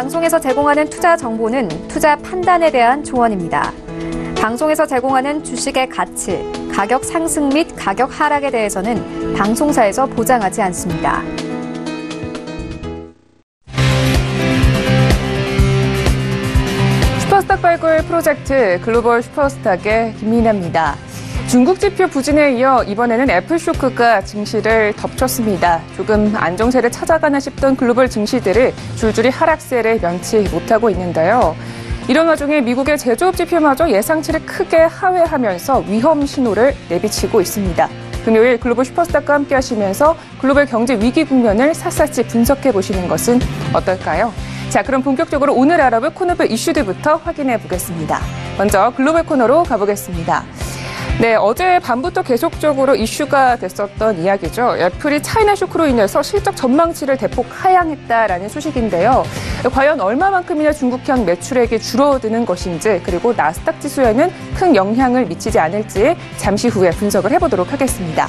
방송에서 제공하는 투자 정보는 투자 판단에 대한 조언입니다. 방송에서 제공하는 주식의 가치, 가격 상승 및 가격 하락에 대해서는 방송사에서 보장하지 않습니다. 슈퍼스탁 발굴 프로젝트 글로벌 슈퍼스탁의 김민아입니다. 중국 지표 부진에 이어 이번에는 애플 쇼크가 증시를 덮쳤습니다. 조금 안정세를 찾아가나 싶던 글로벌 증시들을 줄줄이 하락세를 면치 못하고 있는데요. 이런 와중에 미국의 제조업 지표마저 예상치를 크게 하회하면서 위험 신호를 내비치고 있습니다. 금요일 글로벌 슈퍼스탁과 함께 하시면서 글로벌 경제 위기 국면을 샅샅이 분석해 보시는 것은 어떨까요? 자, 그럼 본격적으로 오늘 알아볼 코너별 이슈들부터 확인해 보겠습니다. 먼저 글로벌 코너로 가보겠습니다. 네, 어제 밤부터 계속적으로 이슈가 됐었던 이야기죠. 애플이 차이나 쇼크로 인해서 실적 전망치를 대폭 하향했다라는 소식인데요. 과연 얼마만큼이나 중국향 매출액이 줄어드는 것인지, 그리고 나스닥 지수에는 큰 영향을 미치지 않을지 잠시 후에 분석을 해보도록 하겠습니다.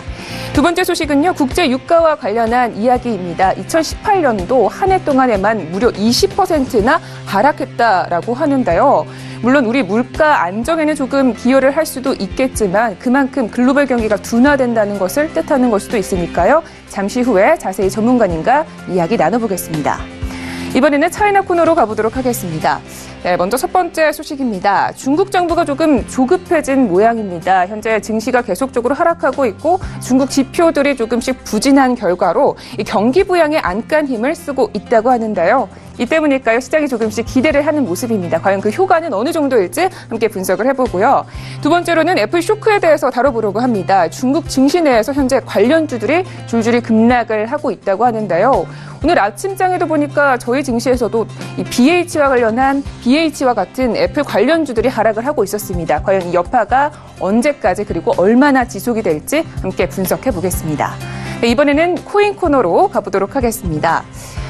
두 번째 소식은요, 국제 유가와 관련한 이야기입니다. 2018년도 한 해 동안에만 무려 20%나 하락했다라고 하는데요. 물론 우리 물가 안정에는 조금 기여를 할 수도 있겠지만 그만큼 글로벌 경기가 둔화된다는 것을 뜻하는 걸 수도 있으니까요. 잠시 후에 자세히 전문가님과 이야기 나눠보겠습니다. 이번에는 차이나 코너로 가보도록 하겠습니다. 네, 먼저 첫 번째 소식입니다. 중국 정부가 조금 조급해진 모양입니다. 현재 증시가 계속적으로 하락하고 있고 중국 지표들이 조금씩 부진한 결과로 이 경기 부양에 안간 힘을 쓰고 있다고 하는데요. 이 때문일까요? 시장이 조금씩 기대를 하는 모습입니다. 과연 그 효과는 어느 정도일지 함께 분석을 해보고요. 두 번째로는 애플 쇼크에 대해서 다뤄보려고 합니다. 중국 증시 내에서 현재 관련주들이 줄줄이 급락을 하고 있다고 하는데요. 오늘 아침장에도 보니까 저희 증시에서도 이 BH와 같은 애플 관련주들이 하락을 하고 있었습니다. 과연 이 여파가 언제까지 그리고 얼마나 지속이 될지 함께 분석해 보겠습니다. 네, 이번에는 코인 코너로 가보도록 하겠습니다.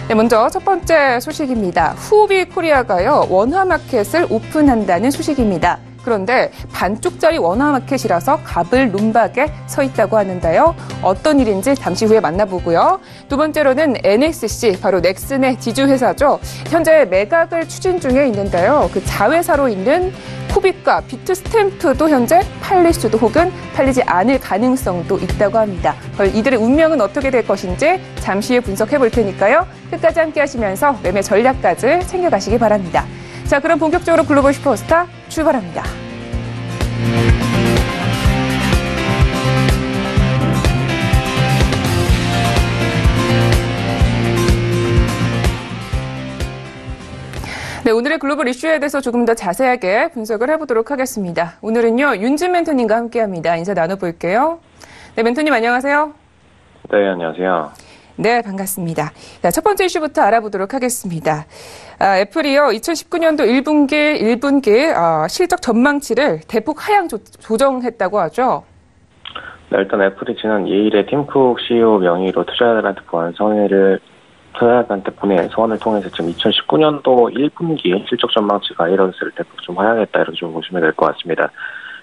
네, 먼저 첫 번째 소식입니다. 후오비 코리아가요, 원화마켓을 오픈한다는 소식입니다. 그런데 반쪽짜리 원화마켓이라서 갑을 논박에 서 있다고 하는데요. 어떤 일인지 잠시 후에 만나보고요. 두 번째로는 NXC, 바로 넥슨의 지주회사죠. 현재 매각을 추진 중에 있는데요. 그 자회사로 있는 코빅과 비트스탬프도 현재 팔릴 수도 혹은 팔리지 않을 가능성도 있다고 합니다. 이들의 운명은 어떻게 될 것인지 잠시 후에 분석해 볼 테니까요. 끝까지 함께 하시면서 매매 전략까지 챙겨가시기 바랍니다. 자, 그럼 본격적으로 글로벌 슈퍼스타 출발합니다. 네, 오늘의 글로벌 이슈에 대해서 조금 더 자세하게 분석을 해보도록 하겠습니다. 오늘은요, 윤진 멘토님과 함께합니다. 인사 나눠볼게요. 네, 멘토님 안녕하세요. 네, 안녕하세요. 네, 반갑습니다. 자, 첫 번째 이슈부터 알아보도록 하겠습니다. 애플이요, 2019년도 1분기 실적 전망치를 대폭 하향 조정했다고 하죠. 네, 일단 애플이 지난 2일에 팀 쿡 CEO 명의로 투자자들한테 보낸 서한을 통해서 지금 2019년도 1분기 실적 전망치가 이런스를 대폭 좀 하향했다, 이렇게 좀 보시면 될 것 같습니다.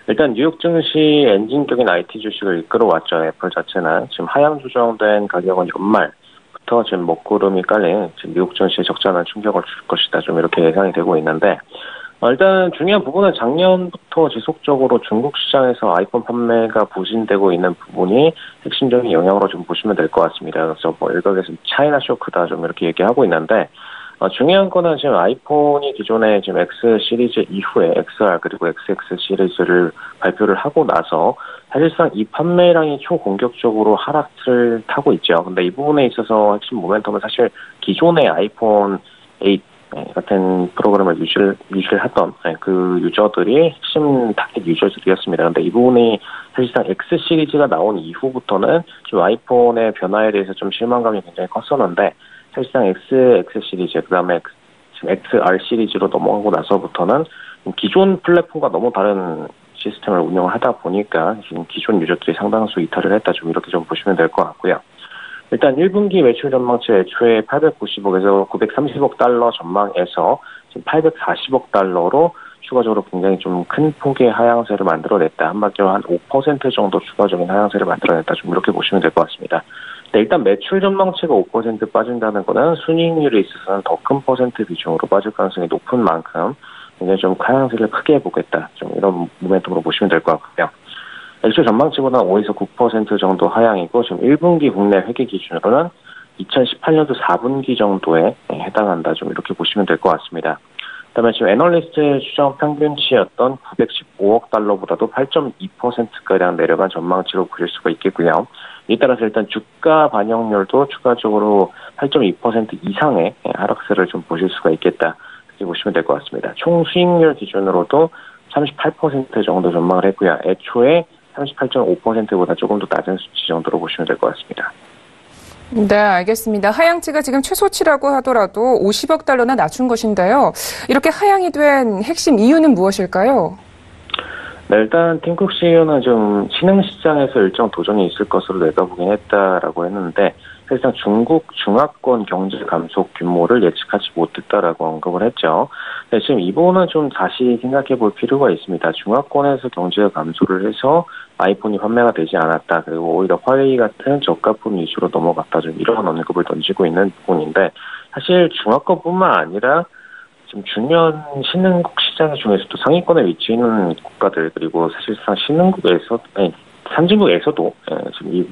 일단 뉴욕 증시 엔진격인 IT 주식을 이끌어왔죠. 애플 자체는 지금 하향 조정된 가격은 연말부터 지금 먹구름이 깔린 지금 미국 증시에 적잖은 충격을 줄 것이다, 좀 이렇게 예상이 되고 있는데, 일단 중요한 부분은 작년부터 지속적으로 중국 시장에서 아이폰 판매가 부진되고 있는 부분이 핵심적인 영향으로 좀 보시면 될 것 같습니다. 그래서 일각에서 차이나 쇼크다, 좀 이렇게 얘기하고 있는데, 중요한 거는 지금 아이폰이 기존에 지금 X 시리즈 이후에 XR 그리고 XX 시리즈를 발표를 하고 나서 사실상 이 판매량이 초공격적으로 하락을 타고 있죠. 근데 이 부분에 있어서 핵심 모멘텀은 사실 기존의 아이폰 8 같은 프로그램을 유지를 했던 그 유저들이 핵심 타겟 유저들이었습니다. 근데 이 부분이 사실상 X 시리즈가 나온 이후부터는 좀 아이폰의 변화에 대해서 좀 실망감이 굉장히 컸었는데, 사실상 X 시리즈, 그 다음에 지금 XR 시리즈로 넘어가고 나서부터는 기존 플랫폼과 너무 다른 시스템을 운영하다 보니까 지금 기존 유저들이 상당수 이탈을 했다, 좀 이렇게 좀 보시면 될 것 같고요. 일단 1분기 매출 전망치 애초에 890억에서 930억 달러 전망에서 지금 840억 달러로 추가적으로 굉장히 좀 큰 폭의 하향세를 만들어냈다. 한마디로 한 5% 정도 추가적인 하향세를 만들어냈다. 좀 이렇게 보시면 될 것 같습니다. 일단 매출 전망치가 5% 빠진다는 거는 순이익률에 있어서는 더 큰 퍼센트 비중으로 빠질 가능성이 높은 만큼 굉장히 좀 하향세를 크게 해보겠다. 좀 이런 모멘텀으로 보시면 될 것 같고요. 애초 전망치보다 5에서 9% 정도 하향이고 지금 1분기 국내 회계 기준으로는 2018년도 4분기 정도에 해당한다. 좀 이렇게 보시면 될 것 같습니다. 그다음에 지금 애널리스트의 추정 평균치였던 915억 달러보다도 8.2%가량 내려간 전망치로 그릴 수가 있겠고요. 이에 따라서 일단 주가 반영률도 추가적으로 8.2% 이상의 하락세를 좀 보실 수가 있겠다. 이렇게 보시면 될 것 같습니다. 총 수익률 기준으로도 38% 정도 전망을 했고요. 애초에 38.5%보다 조금 더 낮은 수치 정도로 보시면 될 것 같습니다. 네, 알겠습니다. 하향치가 지금 최소치라고 하더라도 50억 달러나 낮춘 것인데요. 이렇게 하향이 된 핵심 이유는 무엇일까요? 네, 일단 팀쿡 CEO는 좀 신흥시장에서 일정 도전이 있을 것으로 내다보긴 했다라고 했는데 사실상 중국 중화권 경제 감속 규모를 예측하지 못했다라고 언급을 했죠. 네, 지금 이 부분은 좀 다시 생각해 볼 필요가 있습니다. 중화권에서 경제가 감소를 해서 아이폰이 판매가 되지 않았다. 그리고 오히려 화웨이 같은 저가품 위주로 넘어갔다. 좀 이런 언급을 던지고 있는 부분인데 사실 중화권뿐만 아니라 지금 중요한 신흥국 시장 중에서도 상위권에 위치해 있는 국가들 그리고 사실상 선진국에서도 지금 이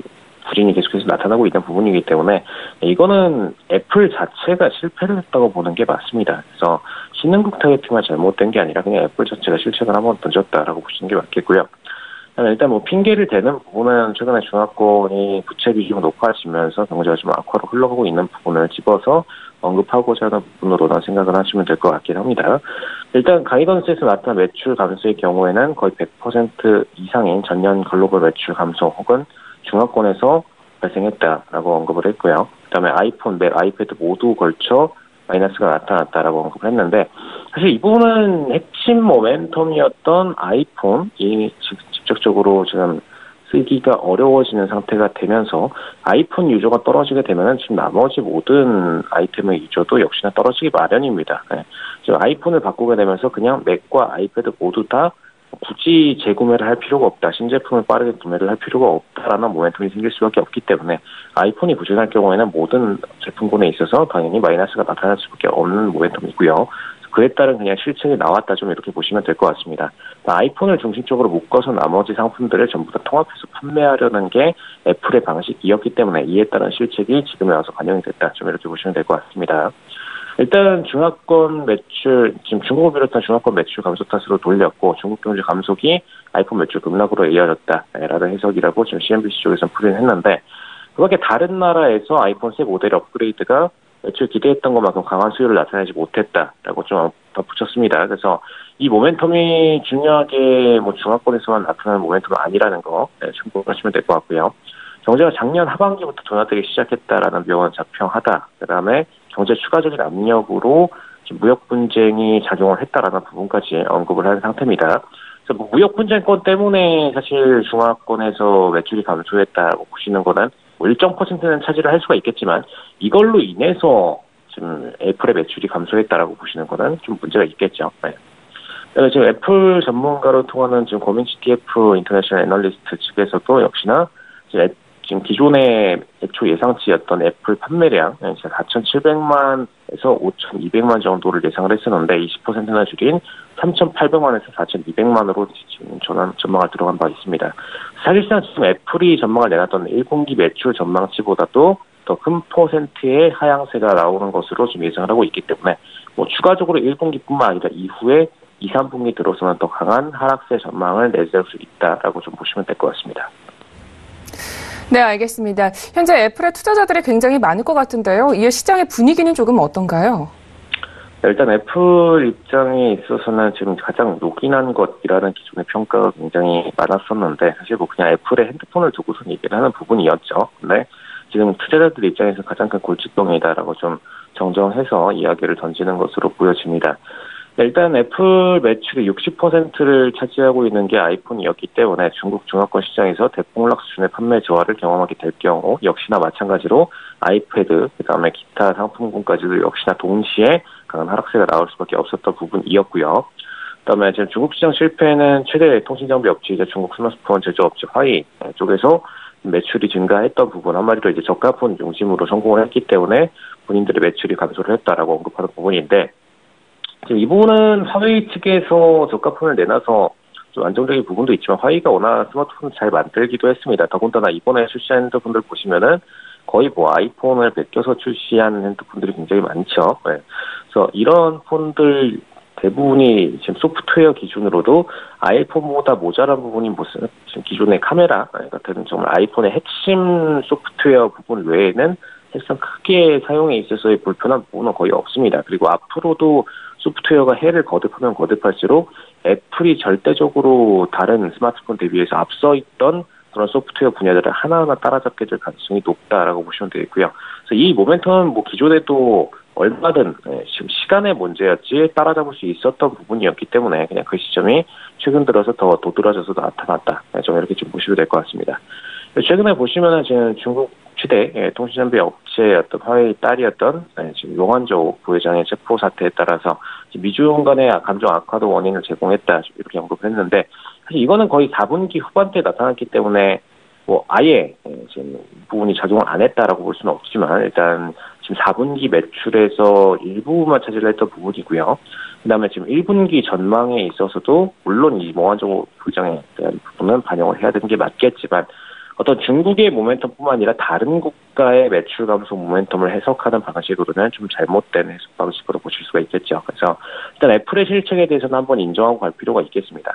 부진이 계속해서 나타나고 있는 부분이기 때문에 이거는 애플 자체가 실패를 했다고 보는 게 맞습니다. 그래서 신흥국 타겟팅만 잘못된 게 아니라 그냥 애플 자체가 실책을 한번 던졌다라고 보시는 게 맞겠고요. 일단 뭐 핑계를 대는 부분은 최근에 중화권이 부채 비중이 높아지면서 경제가 좀 악화로 흘러가고 있는 부분을 집어서 언급하고자 하는 부분으로는 생각을 하시면 될 것 같긴 합니다. 일단 가이던스에서 나타난 매출 감소의 경우에는 거의 100% 이상인 전년 글로벌 매출 감소 혹은 중화권에서 발생했다라고 언급을 했고요. 그다음에 아이폰, 맥, 아이패드 모두 걸쳐 마이너스가 나타났다라고 언급을 했는데 사실 이 부분은 핵심 모멘텀이었던 아이폰이 직접적으로 지금 쓰기가 어려워지는 상태가 되면서 아이폰 유저가 떨어지게 되면은 지금 나머지 모든 아이템의 유저도 역시나 떨어지기 마련입니다. 네. 지금 아이폰을 바꾸게 되면서 그냥 맥과 아이패드 모두 다 굳이 재구매를 할 필요가 없다. 신제품을 빠르게 구매를 할 필요가 없다라는 모멘텀이 생길 수밖에 없기 때문에 아이폰이 부진할 경우에는 모든 제품군에 있어서 당연히 마이너스가 나타날 수밖에 없는 모멘텀이고요. 그에 따른 그냥 실책이 나왔다 좀 이렇게 보시면 될 것 같습니다. 아이폰을 중심적으로 묶어서 나머지 상품들을 전부 다 통합해서 판매하려는 게 애플의 방식이었기 때문에 이에 따른 실책이 지금에 와서 반영이 됐다 좀 이렇게 보시면 될 것 같습니다. 일단 중화권 매출, 지금 중국을 비롯한 중화권 매출 감소 탓으로 돌렸고 중국 경제 감속이 아이폰 매출 급락으로 이어졌다라는 해석이라고 지금 CNBC 쪽에서는 풀이를 했는데 그밖에 다른 나라에서 아이폰 새 모델 업그레이드가 매출 기대했던 것만큼 강한 수요를 나타내지 못했다라고 좀 덧붙였습니다. 그래서 이 모멘텀이 중요하게 뭐 중화권에서만 나타나는 모멘텀은 아니라는 거 참고하시면 될 것 같고요. 경제가 작년 하반기부터 둔화되기 시작했다라는 묘한 자평하다. 그다음에 경제 추가적인 압력으로 지금 무역 분쟁이 작용을 했다라는 부분까지 언급을 한 상태입니다. 그래서 뭐 무역 분쟁권 때문에 사실 중화권에서 매출이 감소했다고 보시는 거는 뭐 일정 퍼센트는 차지를 할 수가 있겠지만 이걸로 인해서 지금 애플의 매출이 감소했다라고 보시는 거는 좀 문제가 있겠죠. 네. 그래서 지금 애플 전문가로 통하는 지금 고민치 TF 인터내셔널 애널리스트 측에서도 역시나 지금 기존의 애초 예상치였던 애플 판매량 4,700만에서 5,200만 정도를 예상을 했었는데 20%나 줄인 3,800만에서 4,200만으로 지금 전망을 들어간 바 있습니다. 사실상 지금 애플이 전망을 내놨던 1분기 매출 전망치보다도 더 큰 퍼센트의 하향세가 나오는 것으로 지금 예상을 하고 있기 때문에 뭐 추가적으로 1분기뿐만 아니라 이후에 2, 3분기 들어서는 더 강한 하락세 전망을 내세울 수 있다라고 좀 보시면 될 것 같습니다. 네, 알겠습니다. 현재 애플의 투자자들이 굉장히 많을 것 같은데요. 이에 시장의 분위기는 조금 어떤가요? 일단 애플 입장에 있어서는 지금 가장 요긴한 것이라는 기존의 평가가 굉장히 많았었는데 사실 뭐 그냥 애플의 핸드폰을 두고서 얘기를 하는 부분이었죠. 근데 지금 투자자들 입장에서 가장 큰 골칫덩이다라고 좀 정정해서 이야기를 던지는 것으로 보여집니다. 일단 애플 매출의 60%를 차지하고 있는 게 아이폰이었기 때문에 중국 중화권 시장에서 대폭락 수준의 판매 저하를 경험하게 될 경우 역시나 마찬가지로 아이패드, 그다음에 기타 상품군까지도 역시나 동시에 강한 하락세가 나올 수밖에 없었던 부분이었고요. 그다음에 지금 중국 시장 실패는 최대 통신장비 업체이자 중국 스마트폰 제조업체 화웨이 쪽에서 매출이 증가했던 부분, 한마디로 이제 저가폰 중심으로 성공을 했기 때문에 본인들의 매출이 감소를 했다라고 언급하는 부분인데, 지금 이 부분은 화웨이 측에서 저가폰을 내놔서 좀 안정적인 부분도 있지만 화웨이가 워낙 스마트폰을 잘 만들기도 했습니다. 더군다나 이번에 출시한 핸드폰들 보시면은 거의 뭐 아이폰을 베껴서 출시한 핸드폰들이 굉장히 많죠. 네. 그래서 이런 폰들 대부분이 지금 소프트웨어 기준으로도 아이폰보다 모자란 부분이 무슨 지금 기존의 카메라 같은 정말 아이폰의 핵심 소프트웨어 부분 외에는 사실상 크게 사용에 있어서의 불편한 부분은 거의 없습니다. 그리고 앞으로도 소프트웨어가 해를 거듭하면 거듭할수록 애플이 절대적으로 다른 스마트폰 대비해서 앞서 있던 그런 소프트웨어 분야들을 하나하나 따라잡게 될 가능성이 높다라고 보시면 되겠고요. 그래서 이 모멘텀은 뭐 기존에도 얼마든 지금 시간의 문제였지 따라잡을 수 있었던 부분이었기 때문에 그냥 그 시점이 최근 들어서 더 도드라져서 나타났다. 좀 이렇게 좀 보시면 될 것 같습니다. 최근에 보시면은 지금 중국 최대 통신장비 업체였던 화웨이 딸이었던 지금 용환저우 부회장의 체포 사태에 따라서 미중 간의 감정 악화도 원인을 제공했다 이렇게 언급을 했는데 사실 이거는 거의 4분기 후반대에 나타났기 때문에 뭐 아예 지금 부분이 작용을 안 했다라고 볼 수는 없지만 일단 지금 4분기 매출에서 일부만 차지를 했던 부분이고요. 그다음에 지금 1분기 전망에 있어서도 물론 이 용환저우 부회장에 대한 부분은 반영을 해야 되는 게 맞겠지만 어떤 중국의 모멘텀뿐만 아니라 다른 국가의 매출 감소 모멘텀을 해석하는 방식으로는 좀 잘못된 해석 방식으로 보실 수가 있겠죠. 그래서 일단 애플의 실책에 대해서는 한번 인정하고 갈 필요가 있겠습니다.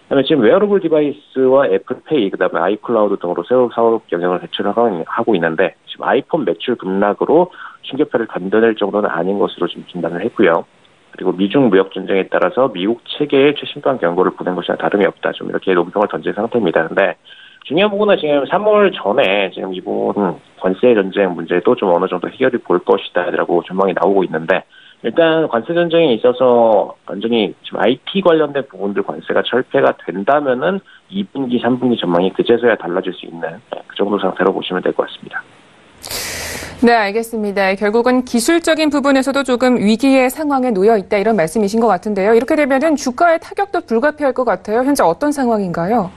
그다음에 지금 웨어러블 디바이스와 애플페이, 그다음에 아이클라우드 등으로 새로운 사업 영역을 개출하고 있는데 지금 아이폰 매출 급락으로 충격파를 견뎌낼 정도는 아닌 것으로 지금 진단을 했고요. 그리고 미중 무역 전쟁에 따라서 미국 체계에 최신판 경고를 보낸 것이나 다름이 없다. 좀 이렇게 논평을 던진 상태입니다. 그런데 중요한 부분은 지금 3월 전에 지금 이번 관세 전쟁 문제도 좀 어느 정도 해결이 볼 것이다라고 전망이 나오고 있는데 일단 관세 전쟁에 있어서 완전히 지금 IT 관련된 부분들 관세가 철폐가 된다면은 2분기, 3분기 전망이 그제서야 달라질 수 있는 그 정도 상태로 보시면 될 것 같습니다. 네, 알겠습니다. 결국은 기술적인 부분에서도 조금 위기의 상황에 놓여 있다 이런 말씀이신 것 같은데요. 이렇게 되면은 주가의 타격도 불가피할 것 같아요. 현재 어떤 상황인가요?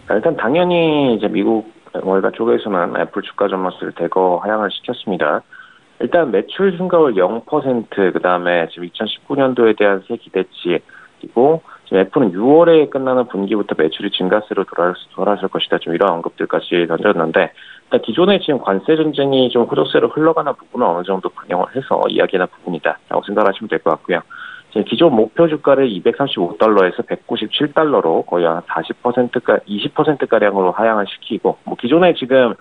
일단 당연히 이제 미국 월가 쪽에서는 애플 주가 전망치를 대거 하향을 시켰습니다. 일단 매출 증가율 0%, 그다음에 지금 2019년도에 대한 새 기대치, 그리고 지금 애플은 6월에 끝나는 분기부터 매출이 증가세로 돌아설 것이다. 좀 이런 언급들까지 던졌는데 일단 기존에 지금 관세 전쟁이 좀 후속세로 흘러가는 부분은 어느 정도 반영을 해서 이야기하는 부분이다라고 생각하시면 될 것 같고요. 기존 목표 주가를 235달러에서 197달러로 거의 한 20%가량으로 하향을 시키고, 뭐 기존에 지금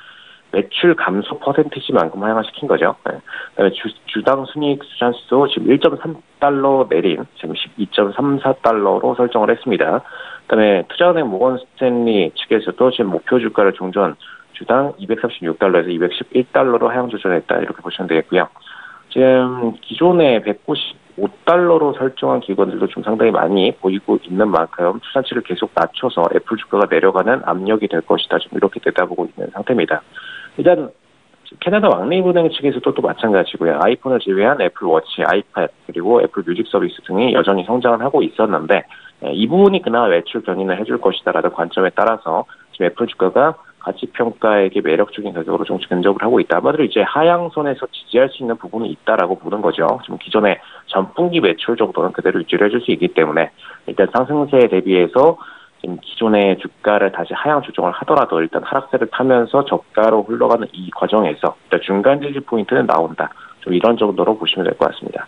매출 감소 퍼센티지만큼 하향을 시킨 거죠. 네. 그다음에 주당 순이익 수잔수도 지금 1.3달러 내린 지금 12.34달러로 설정을 했습니다. 그다음에 투자은행 모건 스탠리 측에서도 지금 목표 주가를 종전 주당 236달러에서 211달러로 하향 조정했다 이렇게 보시면 되겠고요. 지금 기존에 195달러로 설정한 기관들도 좀 상당히 많이 보이고 있는 만큼 투자치를 계속 낮춰서 애플 주가가 내려가는 압력이 될 것이다. 좀 이렇게 내다보고 있는 상태입니다. 일단 캐나다 왕립은행 측에서도 또 마찬가지고요. 아이폰을 제외한 애플 워치, 아이패드 그리고 애플 뮤직 서비스 등이 여전히 성장을 하고 있었는데 이 부분이 그나마 매출 견인을 해줄 것이다라는 관점에 따라서 지금 애플 주가가 가치평가에게 매력적인 가격으로 좀 근접을 하고 있다. 한마디로 이제 하향선에서 지지할 수 있는 부분이 있다라고 보는 거죠. 지금 기존의 전분기 매출 정도는 그대로 유지를 해줄 수 있기 때문에 일단 상승세에 대비해서 지금 기존의 주가를 다시 하향 조정을 하더라도 일단 하락세를 타면서 저가로 흘러가는 이 과정에서 일단 중간 지지 포인트는 나온다. 좀 이런 정도로 보시면 될 것 같습니다.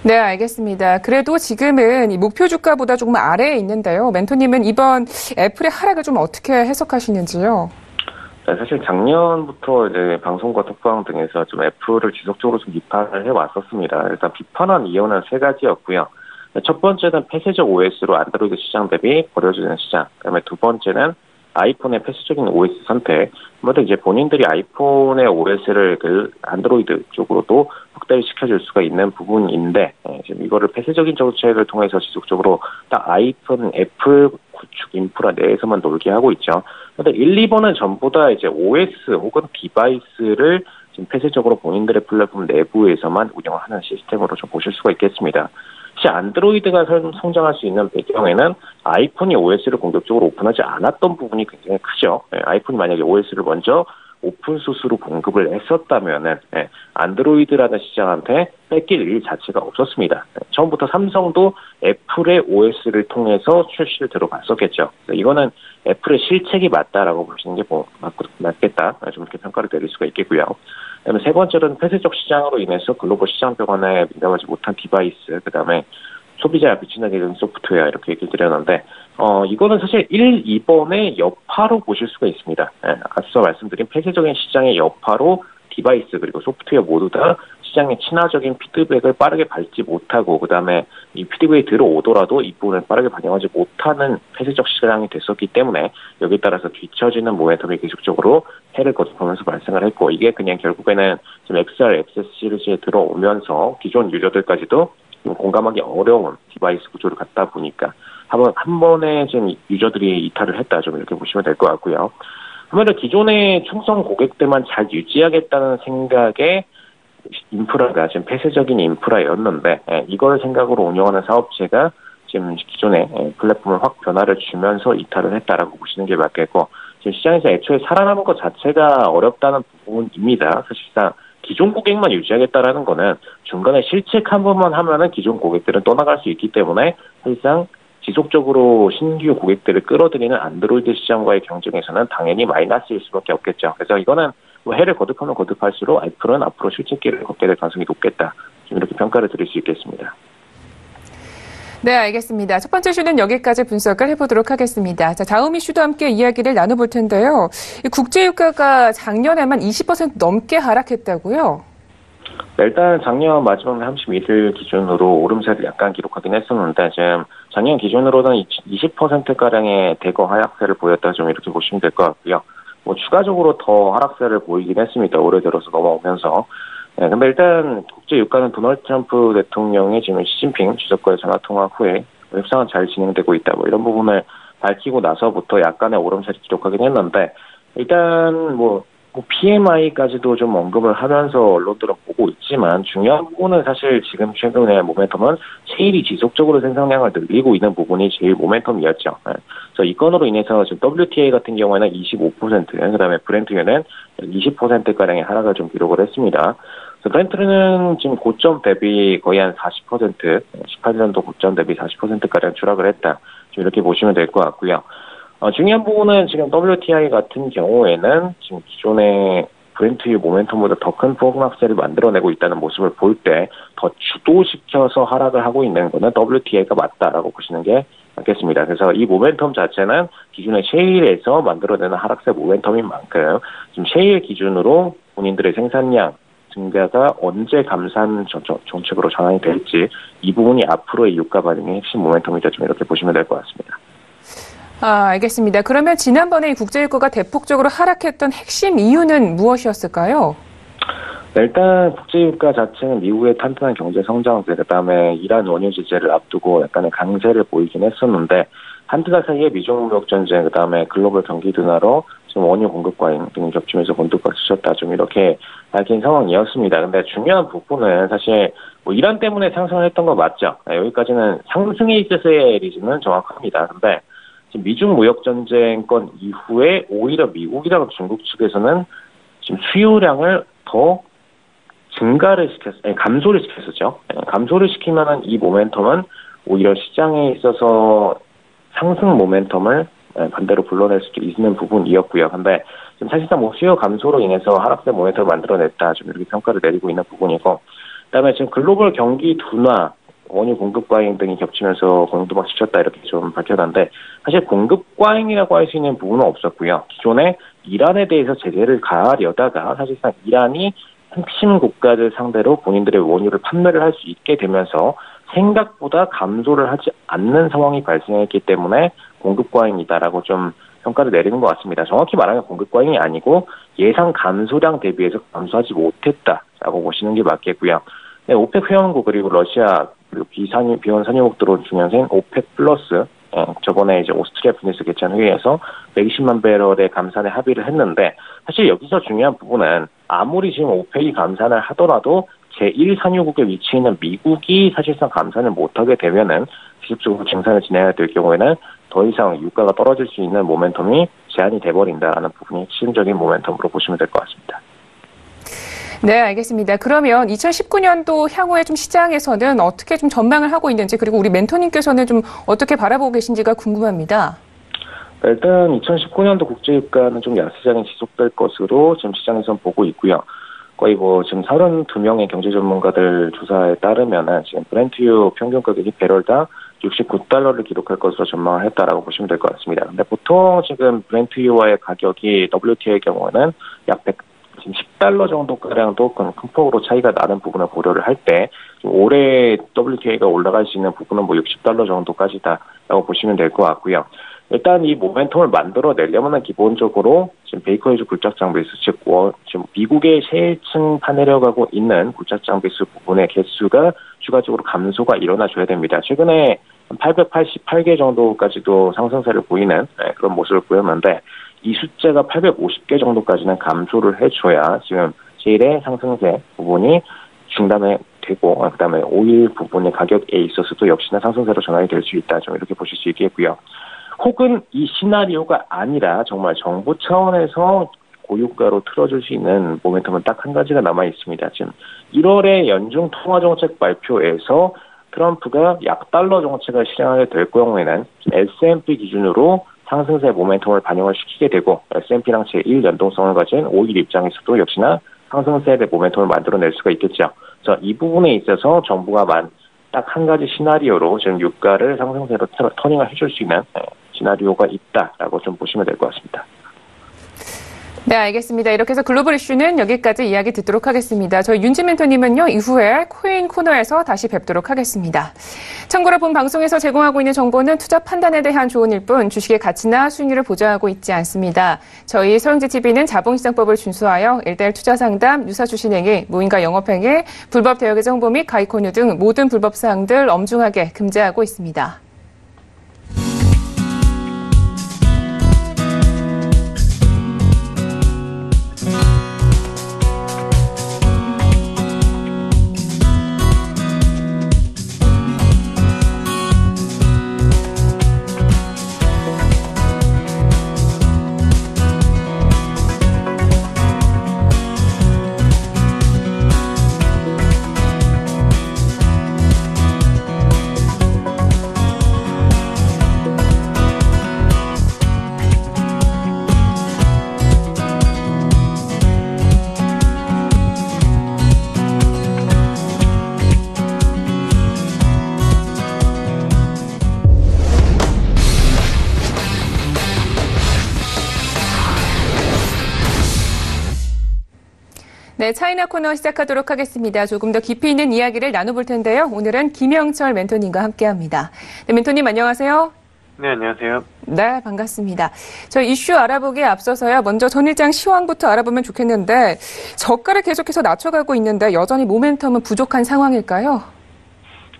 네, 알겠습니다. 그래도 지금은 이 목표 주가보다 조금 아래에 있는데요. 멘토님은 이번 애플의 하락을 좀 어떻게 해석하시는지요? 네, 사실 작년부터 이제 방송과 톡방 등에서 좀 애플을 지속적으로 좀 비판을 해왔었습니다. 일단 비판한 이유는 세 가지였고요. 첫 번째는 폐쇄적 OS로 안드로이드 시장 대비 버려지는 시장. 그다음에 두 번째는 아이폰의 폐쇄적인 OS 선택. 아무래도 이제 본인들이 아이폰의 OS를 그 안드로이드 쪽으로도 확대를 시켜줄 수가 있는 부분인데 지금 이거를 폐쇄적인 정책을 통해서 지속적으로 딱 아이폰, 애플 구축 인프라 내에서만 놀게 하고 있죠. 그런데 1, 2번은 전부 다 이제 OS 혹은 디바이스를 지금 폐쇄적으로 본인들의 플랫폼 내부에서만 운영하는 시스템으로 좀 보실 수가 있겠습니다. 사실 안드로이드가 성장할 수 있는 배경에는 아이폰이 OS를 공격적으로 오픈하지 않았던 부분이 굉장히 크죠. 아이폰이 만약에 OS를 먼저 오픈소스로 공급을 했었다면은 안드로이드라는 시장한테 뺏길 일 자체가 없었습니다. 처음부터 삼성도 애플의 OS를 통해서 출시를 들어갔었겠죠. 이거는 애플의 실책이 맞다라고 보시는 게 맞겠다. 좀 이렇게 평가를 내릴 수가 있겠고요. 그다음에 세 번째로는 폐쇄적 시장으로 인해서 글로벌 시장 변화에 민감하지 못한 디바이스, 그다음에 소비자에 미친하게 된 소프트웨어 이렇게 얘기를 드렸는데 이거는 사실 1, 2번의 여파로 보실 수가 있습니다. 앞서 말씀드린 폐쇄적인 시장의 여파로 디바이스 그리고 소프트웨어 모두 다 시장의 친화적인 피드백을 빠르게 밟지 못하고 그다음에 이 피드백이 들어오더라도 이 부분을 빠르게 반영하지 못하는 폐쇄적 시장이 됐었기 때문에 여기에 따라서 뒤처지는 모멘텀이 계속적으로 해를 거듭하면서 발생을 했고 이게 그냥 결국에는 지금 XR, XS 시리즈에 들어오면서 기존 유저들까지도 공감하기 어려운 디바이스 구조를 갖다 보니까 한 번에 지금 유저들이 이탈을 했다 좀 이렇게 보시면 될 것 같고요. 아무래도 기존의 충성 고객들만 잘 유지하겠다는 생각에 인프라가 지금 폐쇄적인 인프라였는데 이걸 생각으로 운영하는 사업체가 지금 기존의 플랫폼을 확 변화를 주면서 이탈을 했다라고 보시는 게 맞겠고 지금 시장에서 애초에 살아남은 것 자체가 어렵다는 부분입니다. 사실상 기존 고객만 유지하겠다라는 거는 중간에 실책 한 번만 하면은 기존 고객들은 떠나갈 수 있기 때문에 사실상 지속적으로 신규 고객들을 끌어들이는 안드로이드 시장과의 경쟁에서는 당연히 마이너스일 수밖에 없겠죠. 그래서 이거는 해를 거듭하면 거듭할수록 애플은 앞으로 실책기를 걷게 될 가능성이 높겠다. 좀 이렇게 평가를 드릴 수 있겠습니다. 네, 알겠습니다. 첫 번째 이슈는 여기까지 분석을 해보도록 하겠습니다. 자, 다음 이슈도 함께 이야기를 나눠볼 텐데요. 국제유가가 작년에만 20% 넘게 하락했다고요? 네, 일단 작년 마지막 31일 기준으로 오름세를 약간 기록하긴 했었는데 지금 작년 기준으로는 20%가량의 대거 하락세를 보였다 좀 이렇게 보시면 될 것 같고요. 추가적으로 더 하락세를 보이긴 했습니다. 올해 들어서 넘어오면서. 네, 근데 일단 국제유가는 도널드 트럼프 대통령이 지금 시진핑 주석과의 전화통화 후에 협상은 잘 진행되고 있다. 이런 부분을 밝히고 나서부터 약간의 오름세를 기록하긴 했는데 일단 PMI까지도 좀 언급을 하면서 언론들은 보고 있지만 중요한 부분은 사실 지금 최근에 모멘텀은 세일이 지속적으로 생산량을 늘리고 있는 부분이 제일 모멘텀이었죠. 그래서 이 건으로 인해서 지금 WTI 같은 경우에는 25%, 그다음에 브렌트유는 20%가량의 하락을 좀 기록을 했습니다. 그래서 브렌트는 지금 고점 대비 거의 한 40%, 18년도 고점 대비 40%가량 추락을 했다. 좀 이렇게 보시면 될 것 같고요. 중요한 부분은 지금 WTI 같은 경우에는 지금 기존의 브렌트유 모멘텀보다 더 큰 폭락세를 만들어내고 있다는 모습을 볼 때 더 주도시켜서 하락을 하고 있는 것은 WTI가 맞다라고 보시는 게 맞겠습니다. 그래서 이 모멘텀 자체는 기존의 셰일에서 만들어내는 하락세 모멘텀인 만큼 지금 셰일 기준으로 본인들의 생산량 증가가 언제 감산 정책으로 전환이 될지 이 부분이 앞으로의 유가 반응의 핵심 모멘텀이다 좀 이렇게 보시면 될 것 같습니다. 알겠습니다. 그러면 지난번에 국제유가가 대폭적으로 하락했던 핵심 이유는 무엇이었을까요? 네, 일단 국제유가 자체는 미국의 탄탄한 경제 성장세, 그다음에 이란 원유 제재를 앞두고 약간의 강세를 보이긴 했었는데 한두 달 사이에 미중 무역 전쟁, 그다음에 글로벌 경기 둔화로 지금 원유 공급 과잉 등이 겹치면서 곤두가 주셨다 좀 이렇게 밝힌 상황이었습니다. 근데 중요한 부분은 사실 이란 때문에 상승을 했던 거 맞죠? 여기까지는 상승에 있어서의 리즈는 정확합니다. 근데 미중 무역 전쟁권 이후에 오히려 미국이랑 중국 측에서는 지금 수요량을 더 감소를 시켰었죠. 감소를 시키면은 이 모멘텀은 오히려 시장에 있어서 상승 모멘텀을 반대로 불러낼 수 있는 부분이었고요. 근데 지금 사실상 수요 감소로 인해서 하락세 모멘텀을 만들어냈다. 좀 이렇게 평가를 내리고 있는 부분이고, 그다음에 지금 글로벌 경기 둔화, 원유 공급 과잉 등이 겹치면서 공급막 지쳤다 이렇게 좀 밝혀놨는데 사실 공급 과잉이라고 할 수 있는 부분은 없었고요. 기존에 이란에 대해서 제재를 가하려다가 사실상 이란이 핵심 국가들 상대로 본인들의 원유를 판매를 할 수 있게 되면서 생각보다 감소를 하지 않는 상황이 발생했기 때문에 공급 과잉이다라고 좀 평가를 내리는 것 같습니다. 정확히 말하면 공급 과잉이 아니고 예상 감소량 대비해서 감소하지 못했다라고 보시는 게 맞겠고요. 네, 오펙 회원국 그리고 러시아 그리고 비원 산유국 들어온 중앙생 오펙 플러스 저번에 이제 오스트리아 비즈니스 개최한 회의에서 120만 배럴의 감산에 합의를 했는데 사실 여기서 중요한 부분은 아무리 지금 오펙이 감산을 하더라도 제1 산유국에 위치해 있는 미국이 사실상 감산을 못하게 되면은 지속적으로 증산을 진행해야 될 경우에는 더 이상 유가가 떨어질 수 있는 모멘텀이 제한이 돼버린다는 부분이 핵심적인 모멘텀으로 보시면 될 것 같습니다. 네, 알겠습니다. 그러면 2019년도 향후에 좀 시장에서는 어떻게 좀 전망을 하고 있는지, 그리고 우리 멘토님께서는 좀 어떻게 바라보고 계신지가 궁금합니다. 일단 2019년도 국제유가는 좀 약세장이 지속될 것으로 지금 시장에서는 보고 있고요. 거의 지금 32명의 경제 전문가들 조사에 따르면은 지금 브렌트유 평균 가격이 배럴당 $69를 기록할 것으로 전망을 했다라고 보시면 될 것 같습니다. 근데 보통 지금 브렌트유와의 가격이 WTI의 경우는 약 지금 $10 정도가량도 큰 폭으로 차이가 나는 부분을 고려를 할 때 올해 WTI가 올라갈 수 있는 부분은 $60 정도까지다라고 보시면 될 것 같고요. 일단 이 모멘텀을 만들어내려면 기본적으로 지금 베이커 휴즈 굴착 장비수, 즉 지금 미국의 세층 파내려가고 있는 굴착 장비수 부분의 개수가 추가적으로 감소가 일어나줘야 됩니다. 최근에 888개 정도까지도 상승세를 보이는 그런 모습을 보였는데 이 숫자가 850개 정도까지는 감소를 해줘야 지금 제1의 상승세 부분이 중단이 되고 그다음에 오일 부분의 가격에 있어서도 역시나 상승세로 전환이 될 수 있다. 좀 이렇게 보실 수 있겠고요. 혹은 이 시나리오가 아니라 정말 정부 차원에서 고유가로 틀어줄 수 있는 모멘텀은 딱 한 가지가 남아 있습니다. 지금 1월에 연중 통화정책 발표에서 트럼프가 약달러 정책을 실행하게 될 경우에는 S&P 기준으로 상승세 모멘텀을 반영을 시키게 되고 S&P랑 제1 연동성을 가진 오일 입장에서도 역시나 상승세의 모멘텀을 만들어낼 수가 있겠죠. 그래서 이 부분에 있어서 정부가 딱 한 가지 시나리오로 지금 유가를 상승세로 터닝을 해줄 수 있는 시나리오가 있다라고 좀 보시면 될 것 같습니다. 네, 알겠습니다. 이렇게 해서 글로벌 이슈는 여기까지 이야기 듣도록 하겠습니다. 저희 윤진 멘토님은요, 이후에 코인 코너에서 다시 뵙도록 하겠습니다. 참고로 본 방송에서 제공하고 있는 정보는 투자 판단에 대한 조언일 뿐 주식의 가치나 수익률을 보장하고 있지 않습니다. 저희 서영지TV는 자본시장법을 준수하여 일대일 투자상담, 유사주신행위, 무인가 영업행위, 불법 대여계정 홍보 및 가입 권유 등 모든 불법 사항들 엄중하게 금지하고 있습니다. 네, 차이나 코너 시작하도록 하겠습니다. 조금 더 깊이 있는 이야기를 나눠볼 텐데요. 오늘은 김영철 멘토님과 함께합니다. 네, 멘토님 안녕하세요. 네, 안녕하세요. 네, 반갑습니다. 저 이슈 알아보기에 앞서서요. 먼저 전일장 시황부터 알아보면 좋겠는데 저가를 계속해서 낮춰가고 있는데 여전히 모멘텀은 부족한 상황일까요?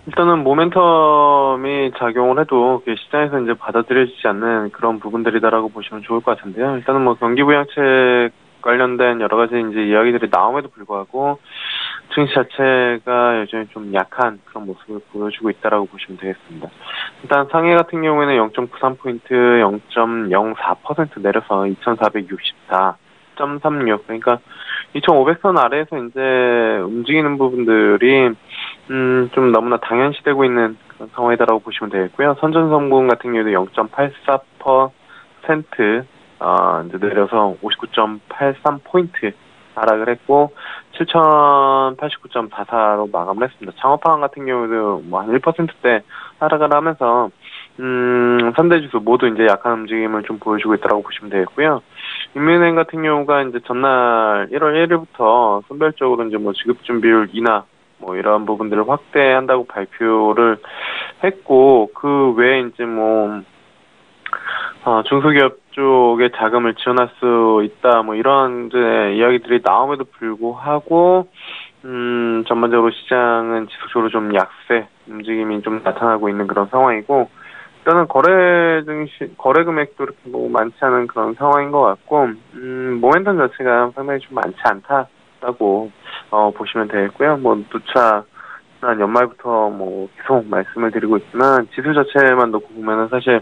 일단은 모멘텀이 작용을 해도 시장에서 이제 받아들여지지 않는 그런 부분들이다라고 보시면 좋을 것 같은데요. 일단은 경기부양책 관련된 여러 가지 이제 이야기들이 나옴에도 불구하고 증시 자체가 여전히 좀 약한 그런 모습을 보여주고 있다라고 보시면 되겠습니다. 일단 상해 같은 경우에는 0.93포인트 0.04% 내려서 2464.36 그러니까 2500선 아래에서 이제 움직이는 부분들이 좀 너무나 당연시되고 있는 그런 상황이다라고 보시면 되겠고요. 선전성분 같은 경우에도 0.84% 이제 내려서 59.83포인트 하락을 했고 7,089.44로 마감을 했습니다. 창업화학 같은 경우도 한 1%대 하락을 하면서 3대 지수 모두 이제 약한 움직임을 좀 보여주고 있다고 보시면 되겠고요. 인민은행 같은 경우가 이제 전날 1월 1일부터 선별적으로 이제 지급 준비율 인하 이러한 부분들을 확대한다고 발표를 했고 그 외에 이제 중소기업 쪽에 자금을 지원할 수 있다 이런 이제 이야기들이 나옴에도 불구하고 전반적으로 시장은 지속적으로 좀 약세 움직임이 좀 나타나고 있는 그런 상황이고 일단은 거래 금액도 이렇게 많지 않은 그런 상황인 것 같고 모멘텀 자체가 상당히 좀 많지 않다라고 보시면 되겠고요. 뭐 누차 한 연말부터 뭐 계속 말씀을 드리고 있지만 지수 자체만 놓고 보면은 사실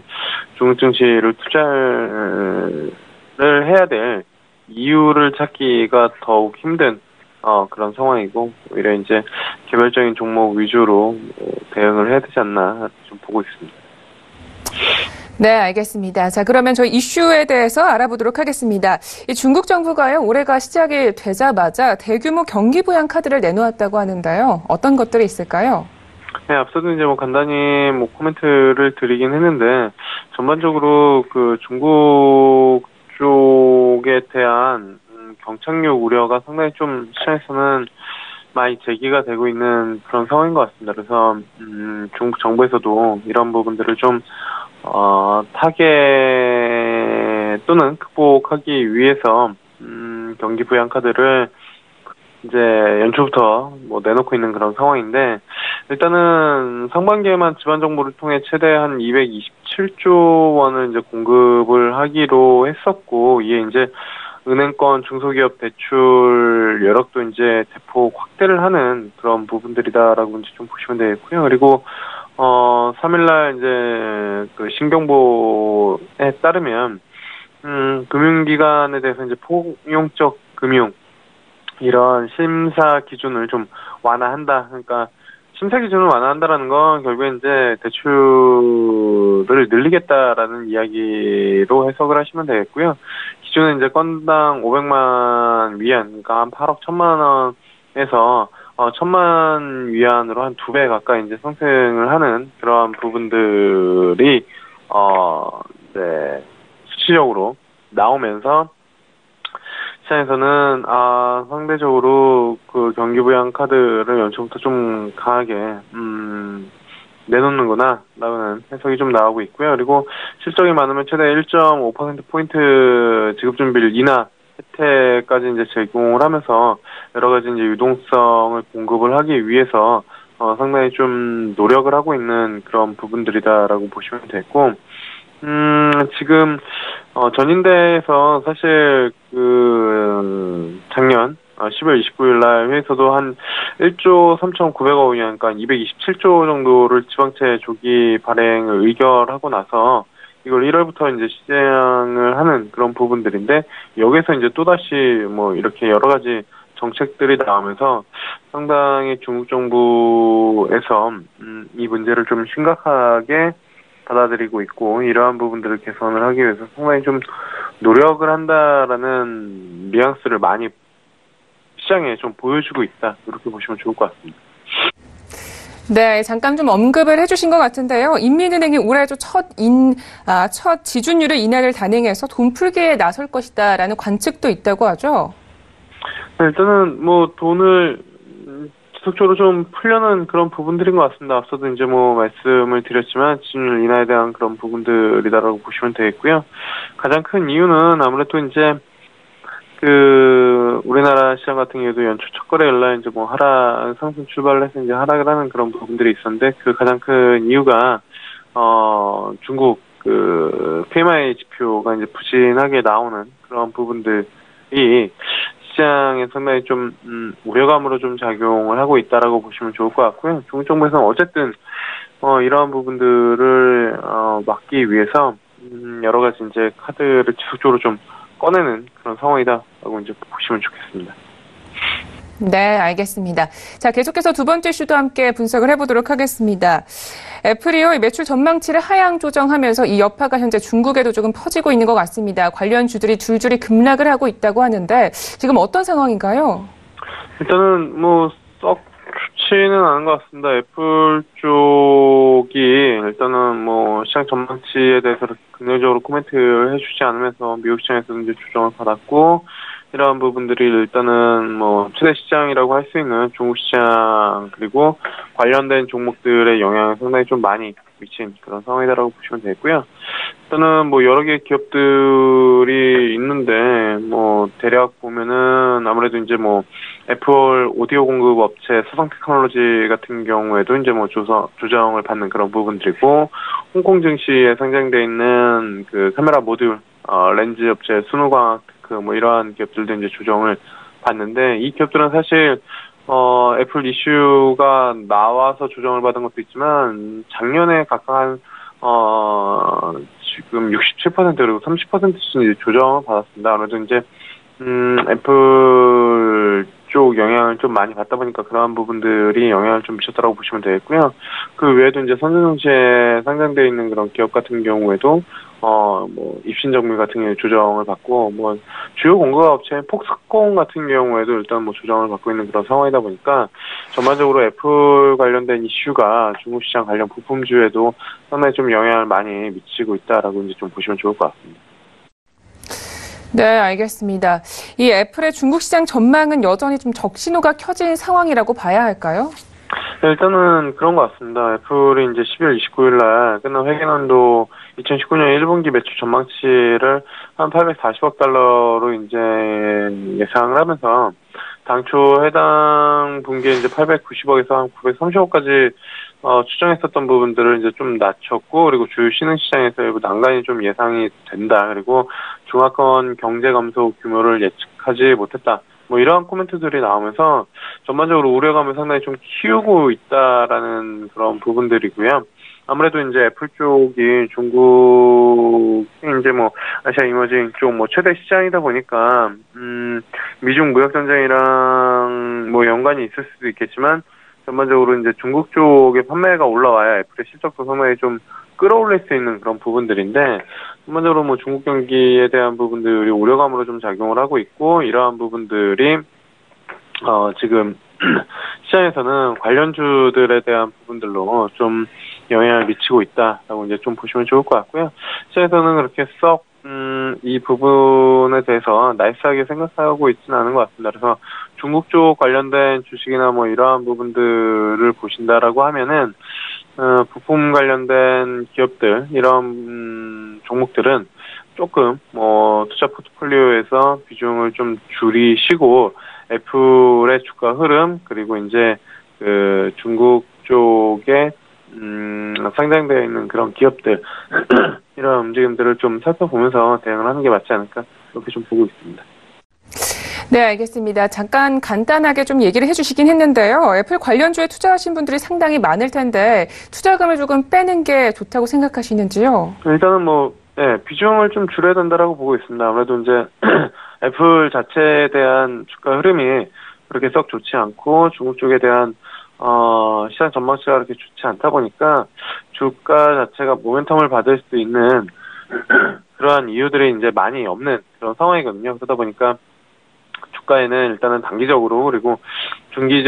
중국 증시를 투자를 해야 될 이유를 찾기가 더욱 힘든 그런 상황이고 오히려 이제 개별적인 종목 위주로 대응을 해야 되지 않나 좀 보고 있습니다. 네, 알겠습니다. 자, 그러면 저희 이슈에 대해서 알아보도록 하겠습니다. 이 중국 정부가요, 올해가 시작이 되자마자 대규모 경기 부양 카드를 내놓았다고 하는데요. 어떤 것들이 있을까요? 네, 앞서도 이제 뭐 간단히 뭐 코멘트를 드리긴 했는데 전반적으로 그 중국 쪽에 대한 경착륙 우려가 상당히 좀 시장에서는 많이 제기가 되고 있는 그런 상황인 것 같습니다. 그래서 중국 정부에서도 이런 부분들을 좀 타개 또는 극복하기 위해서 경기 부양 카드를 이제 연초부터 뭐 내놓고 있는 그런 상황인데 일단은 상반기에만 지방 정부를 통해 최대 한 227조 원을 이제 공급을 하기로 했었고 이에 이제 은행권 중소기업 대출 여력도 이제 대폭 확대를 하는 그런 부분들이다라고 이제 좀 보시면 되겠고요. 그리고 3일날 이제 그 신경보에 따르면 금융기관에 대해서 이제 포용적 금융 이런 심사 기준을 좀 완화한다. 그러니까 심사 기준을 완화한다라는 건 결국에 이제 대출을 늘리겠다라는 이야기로 해석을 하시면 되겠고요. 기준은 이제 건당 500만 위안, 그러니까 한 8억 1천만 원에서 1천만 위안으로 한 2배 가까이 이제 상승을 하는 그러한 부분들이 네, 수치적으로 나오면서 시장에서는 상대적으로 그 경기부양 카드를 연초부터 좀 강하게 내놓는구나 라는 해석이 좀 나오고 있고요. 그리고 실적이 많으면 최대 1.5%포인트 지급준비율 인하 혜택까지 이제 제공을 하면서 여러 가지 이제 유동성을 공급을 하기 위해서 상당히 좀 노력을 하고 있는 그런 부분들이다라고 보시면 되고 지금 전인대에서 사실 그 작년 10월 29일 날 회에서도 한 1조 3,900억 위안, 그러니까 227조 정도를 지방채 조기 발행을 의결하고 나서 이걸 1월부터 이제 시행을 하는 그런 부분들인데 여기서 이제 또다시 뭐 이렇게 여러 가지 정책들이 나오면서 상당히 중국 정부에서 이 문제를 좀 심각하게 받아들이고 있고 이러한 부분들을 개선을 하기 위해서 상당히 좀 노력을 한다라는 뉘앙스를 많이 시장에 좀 보여주고 있다. 이렇게 보시면 좋을 것 같습니다. 네, 잠깐 좀 언급을 해주신 것 같은데요. 인민은행이 올해 첫 지준율의 인하를 단행해서 돈 풀기에 나설 것이다라는 관측도 있다고 하죠. 네, 일단은 뭐 돈을 지속적으로 좀 풀려는 그런 부분들인 것 같습니다. 앞서도 이제 뭐 말씀을 드렸지만 지준율 인하에 대한 그런 부분들이다라고 보시면 되겠고요. 가장 큰 이유는 아무래도 이제 그 우리나라 시장 같은 경우도 연초 첫 거래일 날 이제 뭐 상승 출발을 해서 이제 하락을 하는 그런 부분들이 있었는데 그 가장 큰 이유가 중국 그 PMI 지표가 이제 부진하게 나오는 그런 부분들이 시장에 상당히 좀 우려감으로 좀 작용을 하고 있다라고 보시면 좋을 것 같고요. 중국 정부에서는 어쨌든 이러한 부분들을 막기 위해서 여러 가지 이제 카드를 지속적으로 좀 꺼내는 그런 상황이다라고 이제 보시면 좋겠습니다. 네, 알겠습니다. 자, 계속해서 두 번째 이슈도 함께 분석을 해보도록 하겠습니다. 애플이요, 매출 전망치를 하향 조정하면서 이 여파가 현재 중국에도 조금 퍼지고 있는 것 같습니다. 관련 주들이 줄줄이 급락을 하고 있다고 하는데 지금 어떤 상황인가요? 일단은 뭐 썩 좋지는 않은 것 같습니다. 애플 쪽이 일단은 뭐 시장 전망치에 대해서 긍정적으로 코멘트를 해주지 않으면서 미국 시장에서는 이제 조정을 받았고 이러한 부분들이 일단은 뭐 최대 시장이라고 할 수 있는 중국 시장 그리고 관련된 종목들의 영향을 상당히 좀 많이 미친 그런 상황이다라고 보시면 되고요. 일단은 뭐 여러 개의 기업들이 있는데 뭐 대략 보면은 아무래도 이제 뭐 애플 오디오 공급 업체 서성 테크놀로지 같은 경우에도 이제 뭐 조정을 받는 그런 부분들이고 홍콩 증시에 상장돼 있는 그 카메라 모듈 렌즈 업체 순우광학 테크 뭐 이러한 기업들도 이제 조정을 봤는데 이 기업들은 사실 애플 이슈가 나와서 조정을 받은 것도 있지만 작년에 각각 지금 67% 그리고 30%씩 조정을 받았습니다. 아무래도 이제 애플 쪽 영향을 좀 많이 받다 보니까 그러한 부분들이 영향을 좀 미쳤다고 보시면 되겠고요. 그 외에도 이제 선진증시에 상장되어 있는 그런 기업 같은 경우에도 뭐 입신정밀 같은 경우에 조정을 받고 뭐 주요 공급 업체인 폭스콘 같은 경우에도 일단 뭐 조정을 받고 있는 그런 상황이다 보니까 전반적으로 애플 관련된 이슈가 중국 시장 관련 부품주에도 상당히 좀 영향을 많이 미치고 있다라고 이제 좀 보시면 좋을 것 같습니다. 네, 알겠습니다. 이 애플의 중국 시장 전망은 여전히 좀 적신호가 켜진 상황이라고 봐야 할까요? 네, 일단은 그런 것 같습니다. 애플이 이제 12월 29일 날 끝난 회계연도 2019년 1분기 매출 전망치를 한 840억 달러로 이제 예상을 하면서 당초 해당 분기에 이제 890억에서 한 930억까지 추정했었던 부분들을 이제 좀 낮췄고, 그리고 주요 신흥시장에서 일부 난간이 좀 예상이 된다. 그리고 중화권 경제 감소 규모를 예측하지 못했다. 뭐 이러한 코멘트들이 나오면서 전반적으로 우려감을 상당히 좀 키우고 있다라는 그런 부분들이고요. 아무래도 이제 애플 쪽이 중국 이제 뭐 아시아 이머징 쪽 뭐 최대 시장이다 보니까 미중 무역 전쟁이랑 뭐 연관이 있을 수도 있겠지만 전반적으로 이제 중국 쪽의 판매가 올라와야 애플의 실적도 상당히 좀 끌어올릴 수 있는 그런 부분들인데, 전반적으로 뭐 중국 경기에 대한 부분들이 우려감으로 좀 작용을 하고 있고, 이러한 부분들이 지금 시장에서는 관련주들에 대한 부분들로 좀 영향을 미치고 있다라고 이제 좀 보시면 좋을 것 같고요. 시장에서는 그렇게 썩 이 부분에 대해서 나이스하게 생각하고 있지는 않은 것 같습니다. 그래서 중국 쪽 관련된 주식이나 뭐 이러한 부분들을 보신다라고 하면은 부품 관련된 기업들 이런 종목들은 조금 뭐 투자 포트폴리오에서 비중을 좀 줄이시고 애플의 주가 흐름 그리고 이제 그 중국 쪽에 상장되어 있는 그런 기업들 이런 움직임들을 좀 살펴보면서 대응을 하는 게 맞지 않을까 그렇게 좀 보고 있습니다. 네, 알겠습니다. 잠깐 간단하게 좀 얘기를 해주시긴 했는데요. 애플 관련주에 투자하신 분들이 상당히 많을 텐데 투자금을 조금 빼는 게 좋다고 생각하시는지요? 일단은 뭐 비중을 좀 줄여야 된다라고 보고 있습니다. 아무래도 이제 애플 자체에 대한 주가 흐름이 그렇게 썩 좋지 않고 중국 쪽에 대한 시장 전망치가 그렇게 좋지 않다 보니까 주가 자체가 모멘텀을 받을 수 있는 그러한 이유들이 이제 많이 없는 그런 상황이거든요. 그러다 보니까 주가에는 일단은 단기적으로 그리고 중기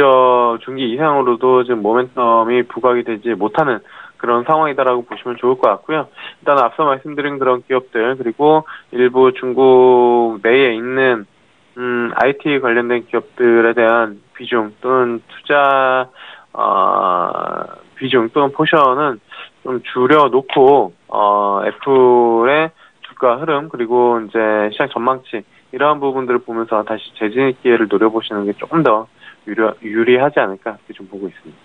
이상으로도 지금 모멘텀이 부각이 되지 못하는 그런 상황이다라고 보시면 좋을 것 같고요. 일단 앞서 말씀드린 그런 기업들 그리고 일부 중국 내에 있는 IT 관련된 기업들에 대한 비중 또는 투자 비중 또는 포션은 좀 줄여놓고 애플의 주가 흐름 그리고 이제 시장 전망치 이러한 부분들을 보면서 다시 재진입 기회를 노려보시는 게 조금 더 유리하지 않을까 이렇게 좀 보고 있습니다.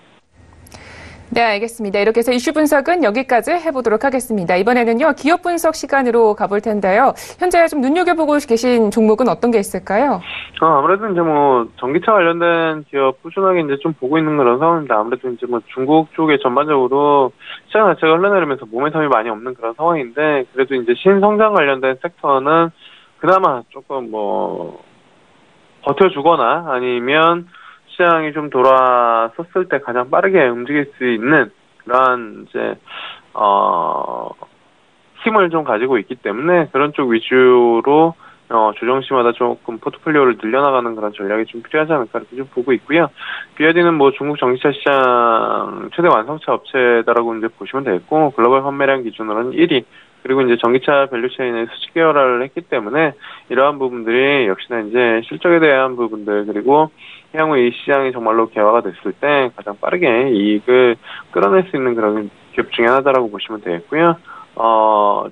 네, 알겠습니다. 이렇게 해서 이슈 분석은 여기까지 해보도록 하겠습니다. 이번에는요, 기업 분석 시간으로 가볼 텐데요. 현재 좀 눈여겨보고 계신 종목은 어떤 게 있을까요? 아무래도 이제 뭐, 전기차 관련된 기업 꾸준하게 이제 좀 보고 있는 그런 상황입니다. 아무래도 이제 뭐, 중국 쪽에 전반적으로 시장 자체가 흘러내리면서 모멘텀이 많이 없는 그런 상황인데, 그래도 이제 신성장 관련된 섹터는 그나마 조금 뭐, 버텨주거나 아니면 시장이 좀 돌아섰을 때 가장 빠르게 움직일 수 있는 그런 이제 힘을 좀 가지고 있기 때문에 그런 쪽 위주로 조정시마다 조금 포트폴리오를 늘려나가는 그런 전략이 좀 필요하지 않을까 이렇게 좀 보고 있고요. BYD는 뭐 중국 전기차 시장 최대 완성차 업체다라고 이제 보시면 되겠고 글로벌 판매량 기준으로는 1위. 그리고 이제 전기차 밸류체인에 수직 계열화를 했기 때문에 이러한 부분들이 역시나 이제 실적에 대한 부분들 그리고 향후 이 시장이 정말로 개화가 됐을 때 가장 빠르게 이익을 끌어낼 수 있는 그런 기업 중에 하나다라고 보시면 되겠고요.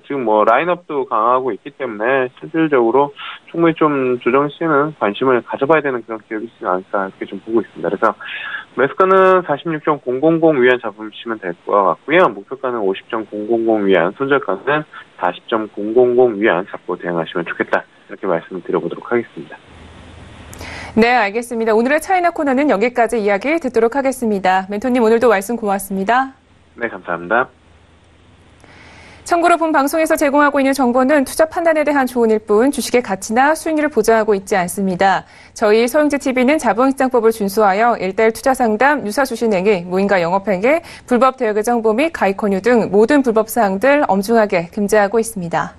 지금 뭐 라인업도 강하고 있기 때문에 실질적으로 충분히 좀 조정 시에는 관심을 가져봐야 되는 그런 기업이 있지 않을까 이렇게 좀 보고 있습니다. 그래서 매수가는 46.000 위안 잡으시면 될 것 같고요. 목표가는 50.000 위안, 손절가는 40.000 위안 잡고 대응하시면 좋겠다. 이렇게 말씀을 드려보도록 하겠습니다. 네, 알겠습니다. 오늘의 차이나 코너는 여기까지 이야기 듣도록 하겠습니다. 멘토님 오늘도 말씀 고맙습니다. 네, 감사합니다. 참고로 본 방송에서 제공하고 있는 정보는 투자 판단에 대한 조언일 뿐 주식의 가치나 수익률을 보장하고 있지 않습니다. 저희 서영재TV는 자본시장법을 준수하여 일대일 투자 상담, 유사수신행위, 무인가 영업행위, 불법 대여계정 및 가입 권유 등 모든 불법 사항들 엄중하게 금지하고 있습니다.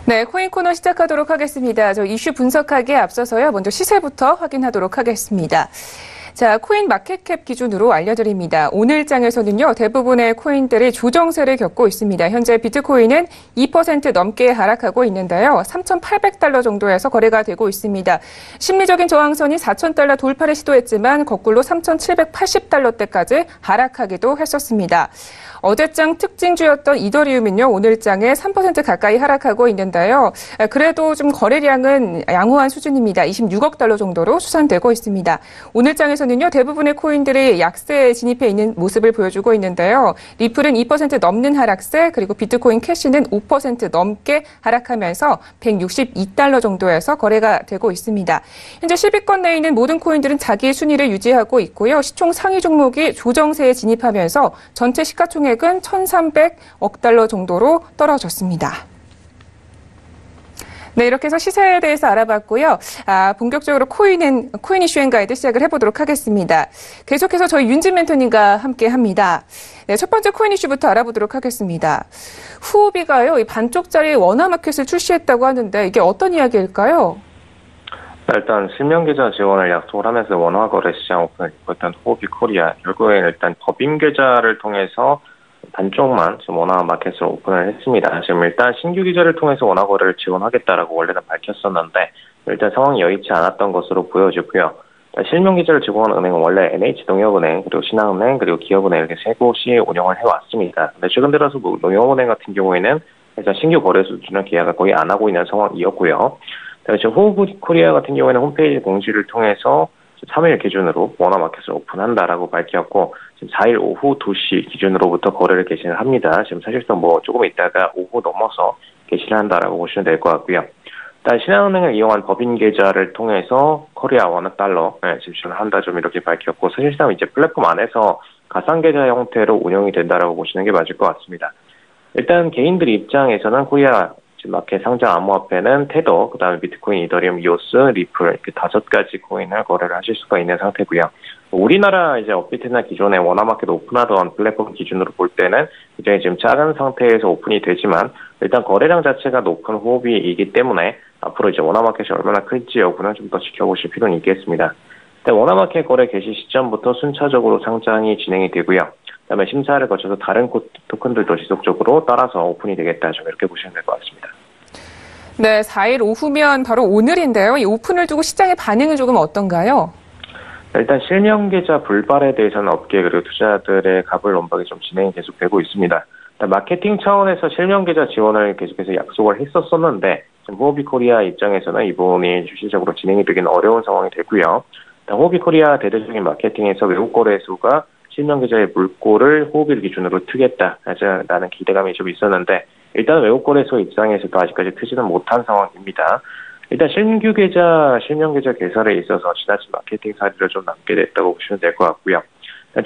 네, 코인 코너 시작하도록 하겠습니다. 저 이슈 분석하기에 앞서서요. 먼저 시세부터 확인하도록 하겠습니다. 자, 코인 마켓캡 기준으로 알려드립니다. 오늘장에서는요, 대부분의 코인들이 조정세를 겪고 있습니다. 현재 비트코인은 2% 넘게 하락하고 있는데요. 3,800달러 정도에서 거래가 되고 있습니다. 심리적인 저항선이 4,000달러 돌파를 시도했지만 거꾸로 3,780달러대까지 하락하기도 했었습니다. 어제장 특징주였던 이더리움은요, 오늘장에 3% 가까이 하락하고 있는데요. 그래도 좀 거래량은 양호한 수준입니다. 26억 달러 정도로 수산되고 있습니다. 오늘장에서는요, 대부분의 코인들이 약세에 진입해 있는 모습을 보여주고 있는데요. 리플은 2% 넘는 하락세, 그리고 비트코인 캐시는 5% 넘게 하락하면서 162달러 정도에서 거래가 되고 있습니다. 현재 10위권 내에 있는 모든 코인들은 자기 순위를 유지하고 있고요. 시총 상위 종목이 조정세에 진입하면서 전체 시가총액 은 1,300억 달러 정도로 떨어졌습니다. 네, 이렇게 해서 시세에 대해서 알아봤고요. 본격적으로 코인 이슈 앤 가이드 시작을 해보도록 하겠습니다. 계속해서 저희 윤진 멘토님과 함께 합니다. 네, 첫 번째 코인 이슈부터 알아보도록 하겠습니다. 후오비가요, 이 반쪽짜리 원화 마켓을 출시했다고 하는데 이게 어떤 이야기일까요? 일단 실명 계좌 지원을 약속을 하면서 원화 거래 시장 오픈을 했던 후오비 코리아, 결국에는 일단 법인 계좌를 통해서 반쪽만 지금 원화 마켓을 오픈을 했습니다. 지금 일단 신규 계좌를 통해서 원화 거래를 지원하겠다라고 원래는 밝혔었는데 일단 상황이 여의치 않았던 것으로 보여지고요. 실명 계좌를 제공하는 은행은 원래 NH농협은행, 그리고 신한은행, 그리고 기업은행 이렇게 세 곳이 운영을 해왔습니다. 근데 최근 들어서 농협은행 같은 경우에는 일단 신규 거래소 주는 계약을 거의 안 하고 있는 상황이었고요. 지금 후오비 코리아 같은 경우에는 홈페이지 공지를 통해서 3일 기준으로 원화 마켓을 오픈한다라고 밝혔고, 지금 4일 오후 2시 기준으로부터 거래를 개시를 합니다. 지금 사실상 조금 있다가 오후 넘어서 개시를 한다라고 보시면 될 것 같고요. 일단 신한은행을 이용한 법인 계좌를 통해서 코리아 원화 달러 지출을 한다 좀 이렇게 밝혔고, 사실상 이제 플랫폼 안에서 가상 계좌 형태로 운영이 된다라고 보시는 게 맞을 것 같습니다. 일단 개인들 입장에서는 코리아 마켓 상장 암호화폐는 테더, 그다음에 비트코인, 이더리움, 이오스, 리플 이렇게 5가지 코인을 거래를 하실 수가 있는 상태고요. 우리나라 이제 업비트나 기존에 원화 마켓 오픈하던 플랫폼 기준으로 볼 때는 굉장히 지금 작은 상태에서 오픈이 되지만 일단 거래량 자체가 높은 후오비이기 때문에 앞으로 이제 원화 마켓이 얼마나 클지 여부는 좀 더 지켜보실 필요는 있겠습니다. 원화 마켓 거래 개시 시점부터 순차적으로 상장이 진행이 되고요. 그다음에 심사를 거쳐서 다른 토큰들도 지속적으로 따라서 오픈이 되겠다, 좀 이렇게 보시면 될 것 같습니다. 네, 4일 오후면 바로 오늘인데요. 이 오픈을 두고 시장의 반응은 조금 어떤가요? 일단 실명 계좌 불발에 대해서는 업계 그리고 투자자들의 가불론박이 좀 진행이 계속되고 있습니다. 마케팅 차원에서 실명 계좌 지원을 계속해서 약속을 했었었는데 지금 후오비 코리아 입장에서는 이 부분이 실질적으로 진행이 되기는 어려운 상황이 되고요. 후오비 코리아 대대적인 마케팅에서 외국 거래소가 실명 계좌의 물꼬를 후오비를 기준으로 트겠다라는 기대감이 좀 있었는데 일단 외국 거래소 입장에서도 아직까지 트지는 못한 상황입니다. 일단 신규 계좌, 실명 계좌 개설에 있어서 지나친 마케팅 사례를 좀 남게 됐다고 보시면 될 것 같고요.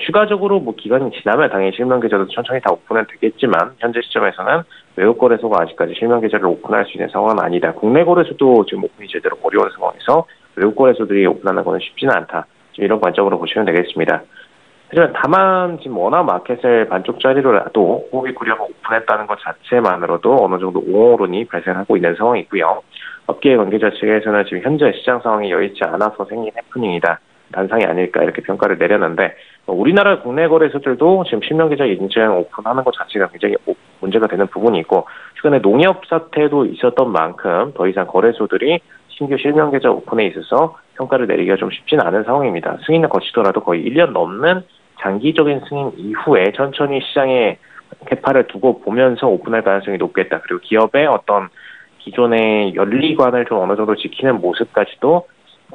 추가적으로 기간이 지나면 당연히 실명 계좌도 천천히 다 오픈은 되겠지만 현재 시점에서는 외국 거래소가 아직까지 실명 계좌를 오픈할 수 있는 상황은 아니다. 국내 거래소도 지금 오픈이 제대로 어려운 상황에서 외국 거래소들이 오픈하는 것은 쉽지는 않다. 이런 관점으로 보시면 되겠습니다. 하지만 다만 지금 워낙 마켓을 반쪽짜리로라도 호흡이 고려하고 오픈했다는 것 자체만으로도 어느 정도 옹호론이 발생하고 있는 상황이고요. 업계 관계자 측에서는 지금 현재 시장 상황이 여의치 않아서 생긴 해프닝이다. 단상이 아닐까 이렇게 평가를 내렸는데 우리나라 국내 거래소들도 지금 실명 계좌 인증 오픈하는 것 자체가 굉장히 문제가 되는 부분이 있고 최근에 농협 사태도 있었던 만큼 더 이상 거래소들이 신규 실명 계좌 오픈에 있어서 평가를 내리기가 좀 쉽지는 않은 상황입니다. 승인을 거치더라도 거의 1년 넘는 장기적인 승인 이후에 천천히 시장에 캐파를 두고 보면서 오픈할 가능성이 높겠다. 그리고 기업의 어떤 기존의 연리관을 좀 어느 정도 지키는 모습까지도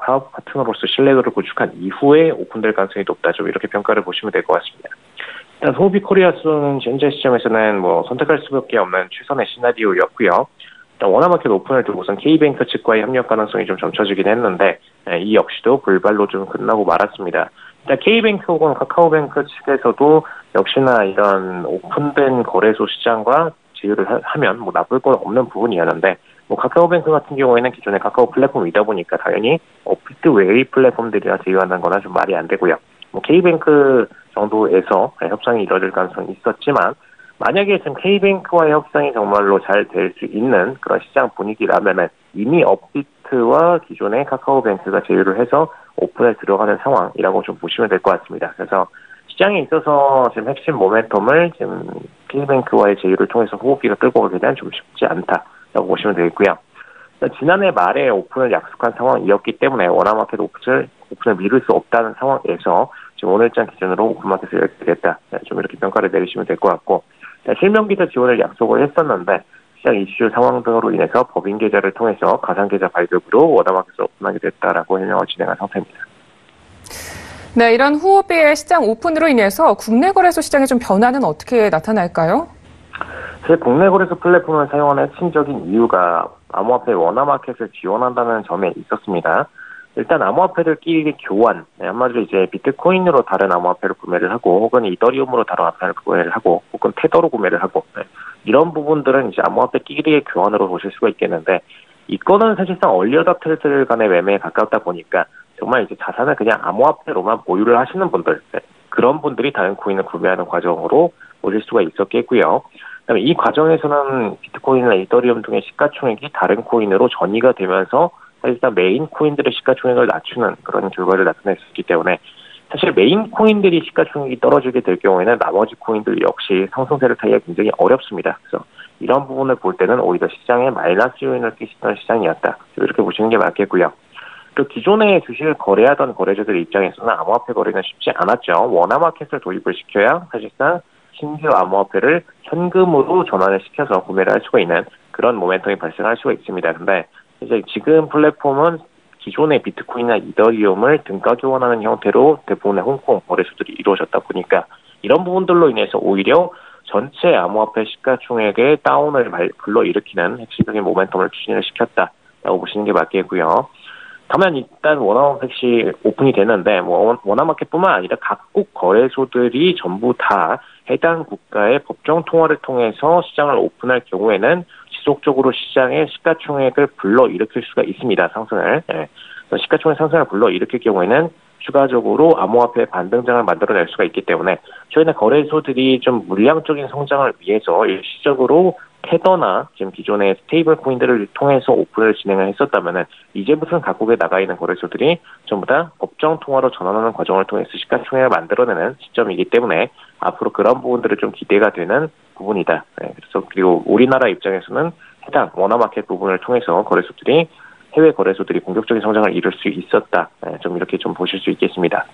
사업 파트너로서 신뢰도를 구축한 이후에 오픈될 가능성이 높다. 좀 이렇게 평가를 보시면 될 것 같습니다. 일단 호흡이 코리아스는 현재 시점에서는 선택할 수밖에 없는 최선의 시나리오였고요. 일단 워낙마켓 오픈을 두고선 K뱅크 측과의 협력 가능성이 좀 점쳐지긴 했는데 이 역시도 불발로 좀 끝나고 말았습니다. 일단 K뱅크 혹은 카카오뱅크 측에서도 역시나 이런 오픈된 거래소 시장과 제휴를 하면 나쁠 건 없는 부분이었는데 카카오뱅크 같은 경우에는 기존의 카카오 플랫폼이다 보니까 당연히 오피트 외의 플랫폼들이랑 제휴한다는 거나 좀 말이 안 되고요. K뱅크 정도에서 협상이 이뤄질 가능성이 있었지만 만약에 지금 K뱅크와의 협상이 정말로 잘 될 수 있는 그런 시장 분위기라면은 이미 업비트와 기존의 카카오뱅크가 제휴를 해서 오픈에 들어가는 상황이라고 좀 보시면 될 것 같습니다. 그래서 시장에 있어서 지금 핵심 모멘텀을 지금 K뱅크와의 제휴를 통해서 호흡기가 끌고 가기는 좀 쉽지 않다라고 보시면 되겠고요. 지난해 말에 오픈을 약속한 상황이었기 때문에 원화마켓 오픈을 미룰 수 없다는 상황에서 지금 오늘장 기준으로 오픈마켓을 열게 됐다. 좀 이렇게 평가를 내리시면 될 것 같고 실명기자 지원을 약속을 했었는데 시장 이슈 상황 등으로 인해서 법인 계좌를 통해서 가상 계좌 발급으로 원화마켓을 오픈하게 됐다라고 해명을 진행한 상태입니다. 네, 이런 후호비의 시장 오픈으로 인해서 국내 거래소 시장의 좀 변화는 어떻게 나타날까요? 사실 국내 거래소 플랫폼을 사용하는 핵심적인 이유가 암호화폐 원화마켓을 지원한다는 점에 있었습니다. 일단 암호화폐들끼리 교환, 한마디로 이제 비트코인으로 다른 암호화폐를 구매를 하고 혹은 이더리움으로 다른 암호화폐를 구매를 하고 혹은 테더로 구매를 하고 이런 부분들은 이제 암호화폐끼리의 교환으로 보실 수가 있겠는데 이거는 사실상 얼리 어답터들 간의 매매에 가깝다 보니까 정말 이제 자산을 그냥 암호화폐로만 보유를 하시는 분들 그런 분들이 다른 코인을 구매하는 과정으로 보실 수가 있었겠고요. 그다음에 이 과정에서는 비트코인이나 이더리움 등의 시가총액이 다른 코인으로 전이가 되면서 사실상 메인 코인들의 시가총액을 낮추는 그런 결과를 나타낼 수 있기 때문에 사실 메인 코인들이 시가총액이 떨어지게 될 경우에는 나머지 코인들 역시 상승세를 타기가 굉장히 어렵습니다. 그래서 이런 부분을 볼 때는 오히려 시장에 마이너스 요인을 끼치던 시장이었다. 이렇게 보시는 게 맞겠고요. 또 기존에 주식을 거래하던 거래자들 입장에서는 암호화폐 거래는 쉽지 않았죠. 원화마켓을 도입을 시켜야 사실상 신규 암호화폐를 현금으로 전환을 시켜서 구매를 할 수가 있는 그런 모멘텀이 발생할 수가 있습니다. 근데 이제 지금 플랫폼은 기존의 비트코인이나 이더리움을 등가 교환하는 형태로 대부분의 홍콩 거래소들이 이루어졌다 보니까 이런 부분들로 인해서 오히려 전체 암호화폐 시가총액의 다운을 불러일으키는 핵심적인 모멘텀을 추진을 시켰다라고 보시는 게 맞겠고요. 다만 일단 원화마켓이 오픈이 되는데 원화마켓뿐만 아니라 각국 거래소들이 전부 다 해당 국가의 법정 통화를 통해서 시장을 오픈할 경우에는 지속적으로 시장의 시가총액을 불러일으킬 수가 있습니다. 상승을. 시가총액 상승을 불러일으킬 경우에는 추가적으로 암호화폐 반등장을 만들어낼 수가 있기 때문에 저희는 거래소들이 좀 물량적인 성장을 위해서 일시적으로 테더나 지금 기존의 스테이블 코인들을 통해서 오픈을 진행을 했었다면은 이제부터는 각국에 나가 있는 거래소들이 전부 다 법정 통화로 전환하는 과정을 통해서 시가총액을 만들어내는 시점이기 때문에 앞으로 그런 부분들을 좀 기대가 되는 부분이다. 그래서 그리고 우리나라 입장에서는 해당 원화마켓 부분을 통해서 해외 거래소들이 공격적인 성장을 이룰 수 있었다. 좀 이렇게 좀 보실 수 있겠습니다.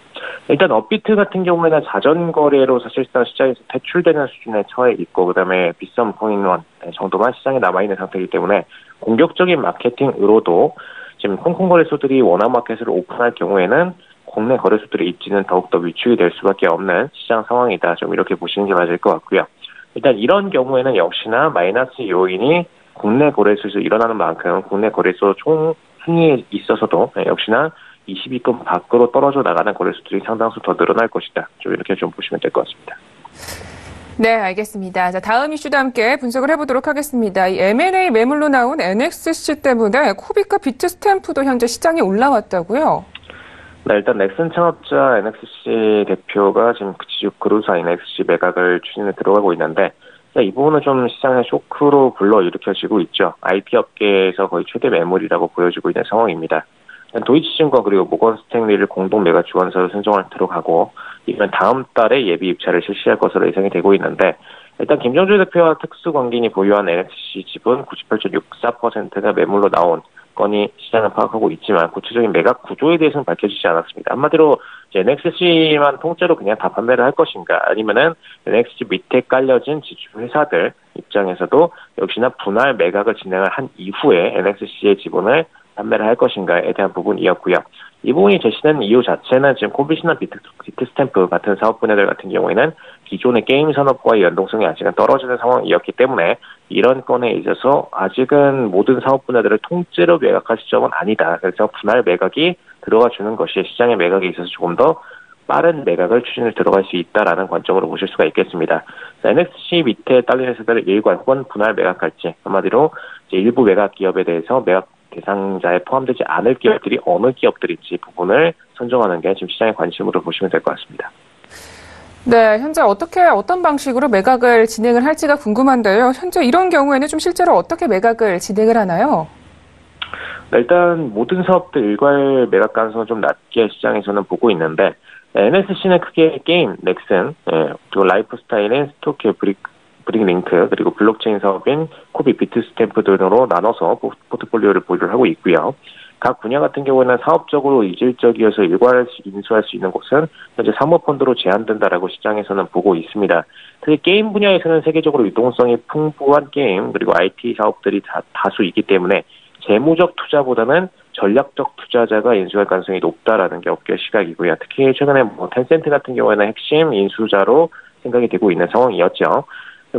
일단 업비트 같은 경우에는 자전 거래로 사실상 시장에서 퇴출되는 수준에 처해 있고 그다음에 비썸 코인원 정도만 시장에 남아있는 상태이기 때문에 공격적인 마케팅으로도 지금 홍콩 거래소들이 원화마켓을 오픈할 경우에는 국내 거래소들의 입지는 더욱더 위축이 될 수밖에 없는 시장 상황이다. 좀 이렇게 보시는 게 맞을 것 같고요. 일단 이런 경우에는 역시나 마이너스 요인이 국내 거래소에서 일어나는 만큼 국내 거래소 총 순위에 있어서도 역시나 20위권 밖으로 떨어져 나가는 거래소들이 상당수 더 늘어날 것이다. 좀 이렇게 좀 보시면 될 것 같습니다. 네, 알겠습니다. 자, 다음 이슈도 함께 분석을 해보도록 하겠습니다. 이 M&A 매물로 나온 NXC 때문에 코빅과 비트스탬프도 현재 시장에 올라왔다고요? 네, 일단 넥슨 창업자 NXC 대표가 지금 지주 그룹사 NXC 매각을 추진해 들어가고 있는데 이 부분은 좀 시장의 쇼크로 불러일으켜지고 있죠. IT 업계에서 거의 최대 매물이라고 보여지고 있는 상황입니다. 도이치증권 그리고 모건 스탠리를 공동 매각 지원서를 선정을 들어가고 이번 다음 달에 예비 입찰을 실시할 것으로 예상이 되고 있는데 일단 김정주 대표와 특수관계인이 보유한 NXC 지분 98.64%가 매물로 나온 건이 시장을 파악하고 있지만 구체적인 매각 구조에 대해서는 밝혀지지 않았습니다. 한마디로 NXC만 통째로 그냥 다 판매를 할 것인가 아니면은 NXC 밑에 깔려진 지주 회사들 입장에서도 역시나 분할 매각을 진행을 한 이후에 NXC의 지분을 판매를 할 것인가에 대한 부분이었고요. 이 부분이 제시된 이유 자체는 지금 코빗이나 비트스탬프 같은 사업 분야들 같은 경우에는 기존의 게임 산업과의 연동성이 아직은 떨어지는 상황이었기 때문에 이런 건에 있어서 아직은 모든 사업 분야들을 통째로 매각할 시점은 아니다. 그래서 분할 매각이 들어가 주는 것이 시장의 매각에 있어서 조금 더 빠른 매각을 추진을 들어갈 수 있다라는 관점으로 보실 수가 있겠습니다. NXC 밑에 딸린 회사들을 일괄 혹은 분할 매각할지 한마디로 이제 일부 매각 기업에 대해서 매각 대상자에 포함되지 않을 기업들이 어느 기업들인지 부분을 선정하는 게 지금 시장의 관심으로 보시면 될 것 같습니다. 네, 현재 어떤 방식으로 매각을 진행을 할지가 궁금한데요. 현재 이런 경우에는 좀 실제로 어떻게 매각을 진행을 하나요? 네, 일단 모든 사업들 일괄 매각 가능성을 좀 낮게 시장에서는 보고 있는데 NSC는 크게 게임, 넥슨, 그리고 라이프스타일인 스토크, 브릭링크, 그리고 블록체인 사업인 코비 비트스탬프 등으로 나눠서 포트폴리오를 보유를 하고 있고요. 각 분야 같은 경우에는 사업적으로 이질적이어서 일괄 인수할 수 있는 곳은 현재 사모펀드로 제한된다라고 시장에서는 보고 있습니다. 특히 게임 분야에서는 세계적으로 유동성이 풍부한 게임 그리고 IT 사업들이 다수 있기 때문에 재무적 투자보다는 전략적 투자자가 인수할 가능성이 높다라는 게 업계 시각이고요. 특히 최근에 텐센트 같은 경우에는 핵심 인수자로 생각이 되고 있는 상황이었죠.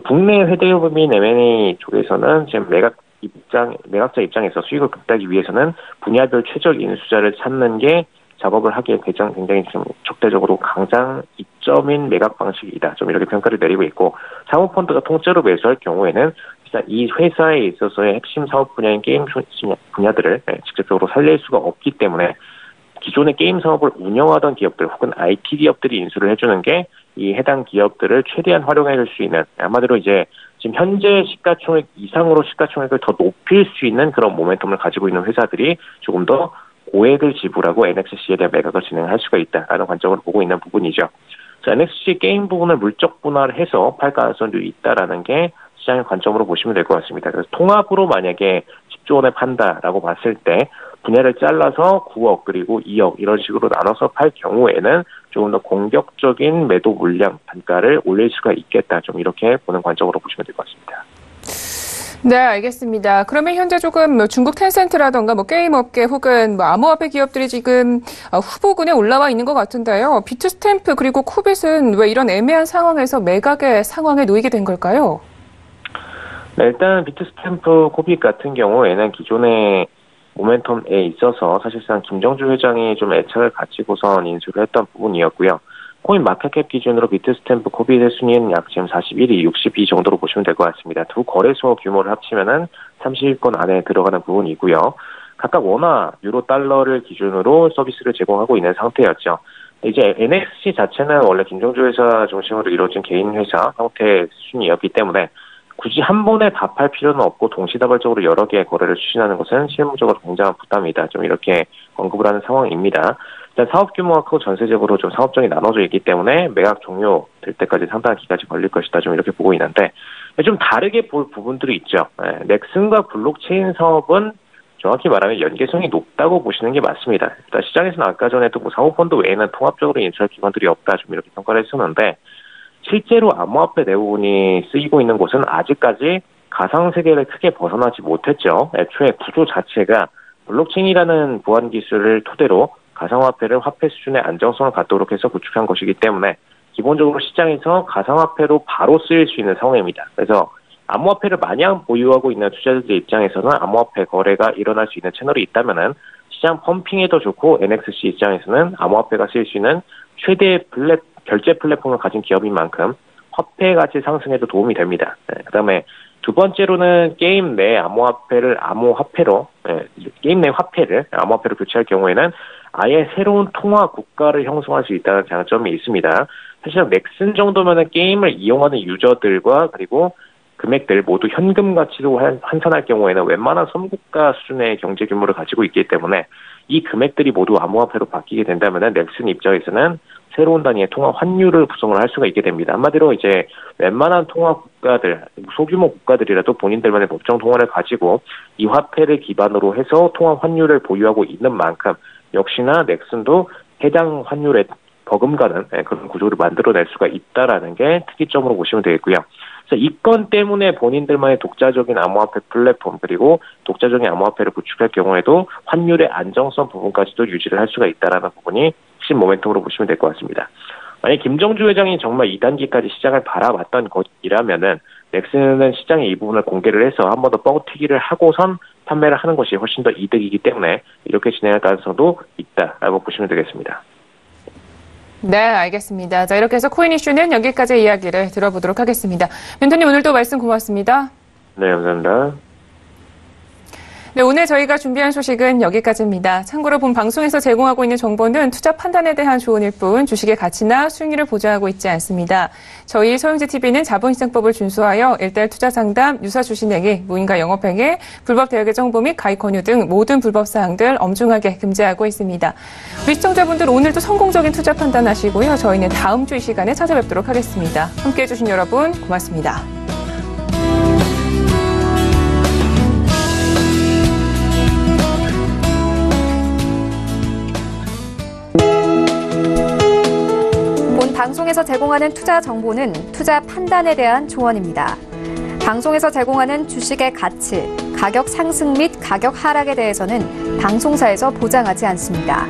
국내 회대기업인 M&A 쪽에서는 지금 매각자 입장에서 수익을 극대화하기 위해서는 분야별 최적 인수자를 찾는 게 작업을 하기에 굉장히 좀 적대적으로 강장 이점인 매각 방식이다. 좀 이렇게 평가를 내리고 있고 사모펀드가 통째로 매수할 경우에는 이 회사에 있어서의 핵심 사업 분야인 게임 분야들을 직접적으로 살릴 수가 없기 때문에 기존의 게임 사업을 운영하던 기업들 혹은 IT 기업들이 인수를 해주는 게 이 해당 기업들을 최대한 활용해줄 수 있는 아마도 이제 지금 현재 시가총액 이상으로 시가총액을 더 높일 수 있는 그런 모멘텀을 가지고 있는 회사들이 조금 더 고액을 지불하고 NXC에 대한 매각을 진행할 수가 있다라는 관점으로 보고 있는 부분이죠. NXC 게임 부분을 물적 분할을 해서 팔 가능성도 있다라는 게 시장의 관점으로 보시면 될 것 같습니다. 그래서 통합으로 만약에 10조 원에 판다라고 봤을 때 분야를 잘라서 9억 그리고 2억 이런 식으로 나눠서 팔 경우에는 조금 더 공격적인 매도 물량 단가를 올릴 수가 있겠다. 좀 이렇게 보는 관점으로 보시면 될 것 같습니다. 네, 알겠습니다. 그러면 현재 조금 중국 텐센트라던가 게임 업계 혹은 암호화폐 기업들이 지금 후보군에 올라와 있는 것 같은데요. 비트스탬프 그리고 코빗은 왜 이런 애매한 상황에서 매각의 상황에 놓이게 된 걸까요? 네, 일단 비트스탬프, 코빗 같은 경우에는 기존의 모멘텀에 있어서 사실상 김정주 회장이 좀 애착을 가지고선 인수를 했던 부분이었고요. 코인 마켓캡 기준으로 비트스탬프, 코빗의 순위는 약 지금 41위, 62 정도로 보시면 될 것 같습니다. 두 거래소 규모를 합치면은 30위권 안에 들어가는 부분이고요. 각각 원화, 유로, 달러를 기준으로 서비스를 제공하고 있는 상태였죠. 이제 NXC 자체는 원래 김정주 회사 중심으로 이루어진 개인 회사 형태 순위였기 때문에 굳이 한 번에 다 팔 필요는 없고 동시다발적으로 여러 개의 거래를 추진하는 것은 실무적으로 굉장한 부담이다. 좀 이렇게 언급을 하는 상황입니다. 일단 사업 규모가 크고 전세적으로 좀 사업종이 나눠져 있기 때문에 매각 종료될 때까지 상당한 기간이 걸릴 것이다. 좀 이렇게 보고 있는데 좀 다르게 볼 부분들이 있죠. 넥슨과 블록체인 사업은 정확히 말하면 연계성이 높다고 보시는 게 맞습니다. 일단 시장에서는 아까 전에도 사모펀드 외에는 통합적으로 인수할 기관들이 없다. 좀 이렇게 평가를 했었는데 실제로 암호화폐 대부분이 쓰이고 있는 곳은 아직까지 가상세계를 크게 벗어나지 못했죠. 애초에 구조 자체가 블록체인이라는 보안 기술을 토대로 가상화폐를 화폐 수준의 안정성을 갖도록 해서 구축한 것이기 때문에 기본적으로 시장에서 가상화폐로 바로 쓰일 수 있는 상황입니다. 그래서 암호화폐를 마냥 보유하고 있는 투자자들 입장에서는 암호화폐 거래가 일어날 수 있는 채널이 있다면은 시장 펌핑에도 좋고 NXC 입장에서는 암호화폐가 쓰일 수 있는 최대의 결제 플랫폼을 가진 기업인 만큼 화폐 가치 상승에도 도움이 됩니다. 그다음에 두 번째로는 게임 내 암호화폐로 게임 내 화폐를 암호화폐로 교체할 경우에는 아예 새로운 통화 국가를 형성할 수 있다는 장점이 있습니다. 사실 넥슨 정도면은 게임을 이용하는 유저들과 그리고 금액들 모두 현금 가치로 환산할 경우에는 웬만한 선국가 수준의 경제 규모를 가지고 있기 때문에 이 금액들이 모두 암호화폐로 바뀌게 된다면은 넥슨 입장에서는 새로운 단위의 통화 환율을 구성을 할 수가 있게 됩니다. 한마디로 이제 웬만한 통화 국가들, 소규모 국가들이라도 본인들만의 법정 통화를 가지고 이 화폐를 기반으로 해서 통화 환율을 보유하고 있는 만큼 역시나 넥슨도 해당 환율에 버금가는 그런 구조를 만들어낼 수가 있다라는 게 특이점으로 보시면 되겠고요. 그래서 이 건 때문에 본인들만의 독자적인 암호화폐 플랫폼 그리고 독자적인 암호화폐를 구축할 경우에도 환율의 안정성 부분까지도 유지를 할 수가 있다라는 부분이 핵심 모멘텀으로 보시면 될 것 같습니다. 만약 김정주 회장이 정말 2단계까지 시장을 바라봤던 것이라면은 넥슨은 시장의 이 부분을 공개를 해서 한 번 더 뻥튀기를 하고선 판매를 하는 것이 훨씬 더 이득이기 때문에 이렇게 진행할 가능성도 있다라고 보시면 되겠습니다. 네, 알겠습니다. 자, 이렇게 해서 코인 이슈는 여기까지 이야기를 들어보도록 하겠습니다. 멘토님 오늘도 말씀 고맙습니다. 네, 감사합니다. 네, 오늘 저희가 준비한 소식은 여기까지입니다. 참고로 본 방송에서 제공하고 있는 정보는 투자 판단에 대한 조언일 뿐 주식의 가치나 수익률을 보장하고 있지 않습니다. 저희 서영지TV는 자본시장법을 준수하여 일대일 투자 상담, 유사 주식행위, 무인가 영업행위, 불법 대여계 정보 및 가입 권유 등 모든 불법 사항들 엄중하게 금지하고 있습니다. 우리 시청자분들 오늘도 성공적인 투자 판단하시고요. 저희는 다음 주 이 시간에 찾아뵙도록 하겠습니다. 함께해 주신 여러분 고맙습니다. 방송에서 제공하는 투자 정보는 투자 판단에 대한 조언입니다. 방송에서 제공하는 주식의 가치, 가격 상승 및 가격 하락에 대해서는 방송사에서 보장하지 않습니다.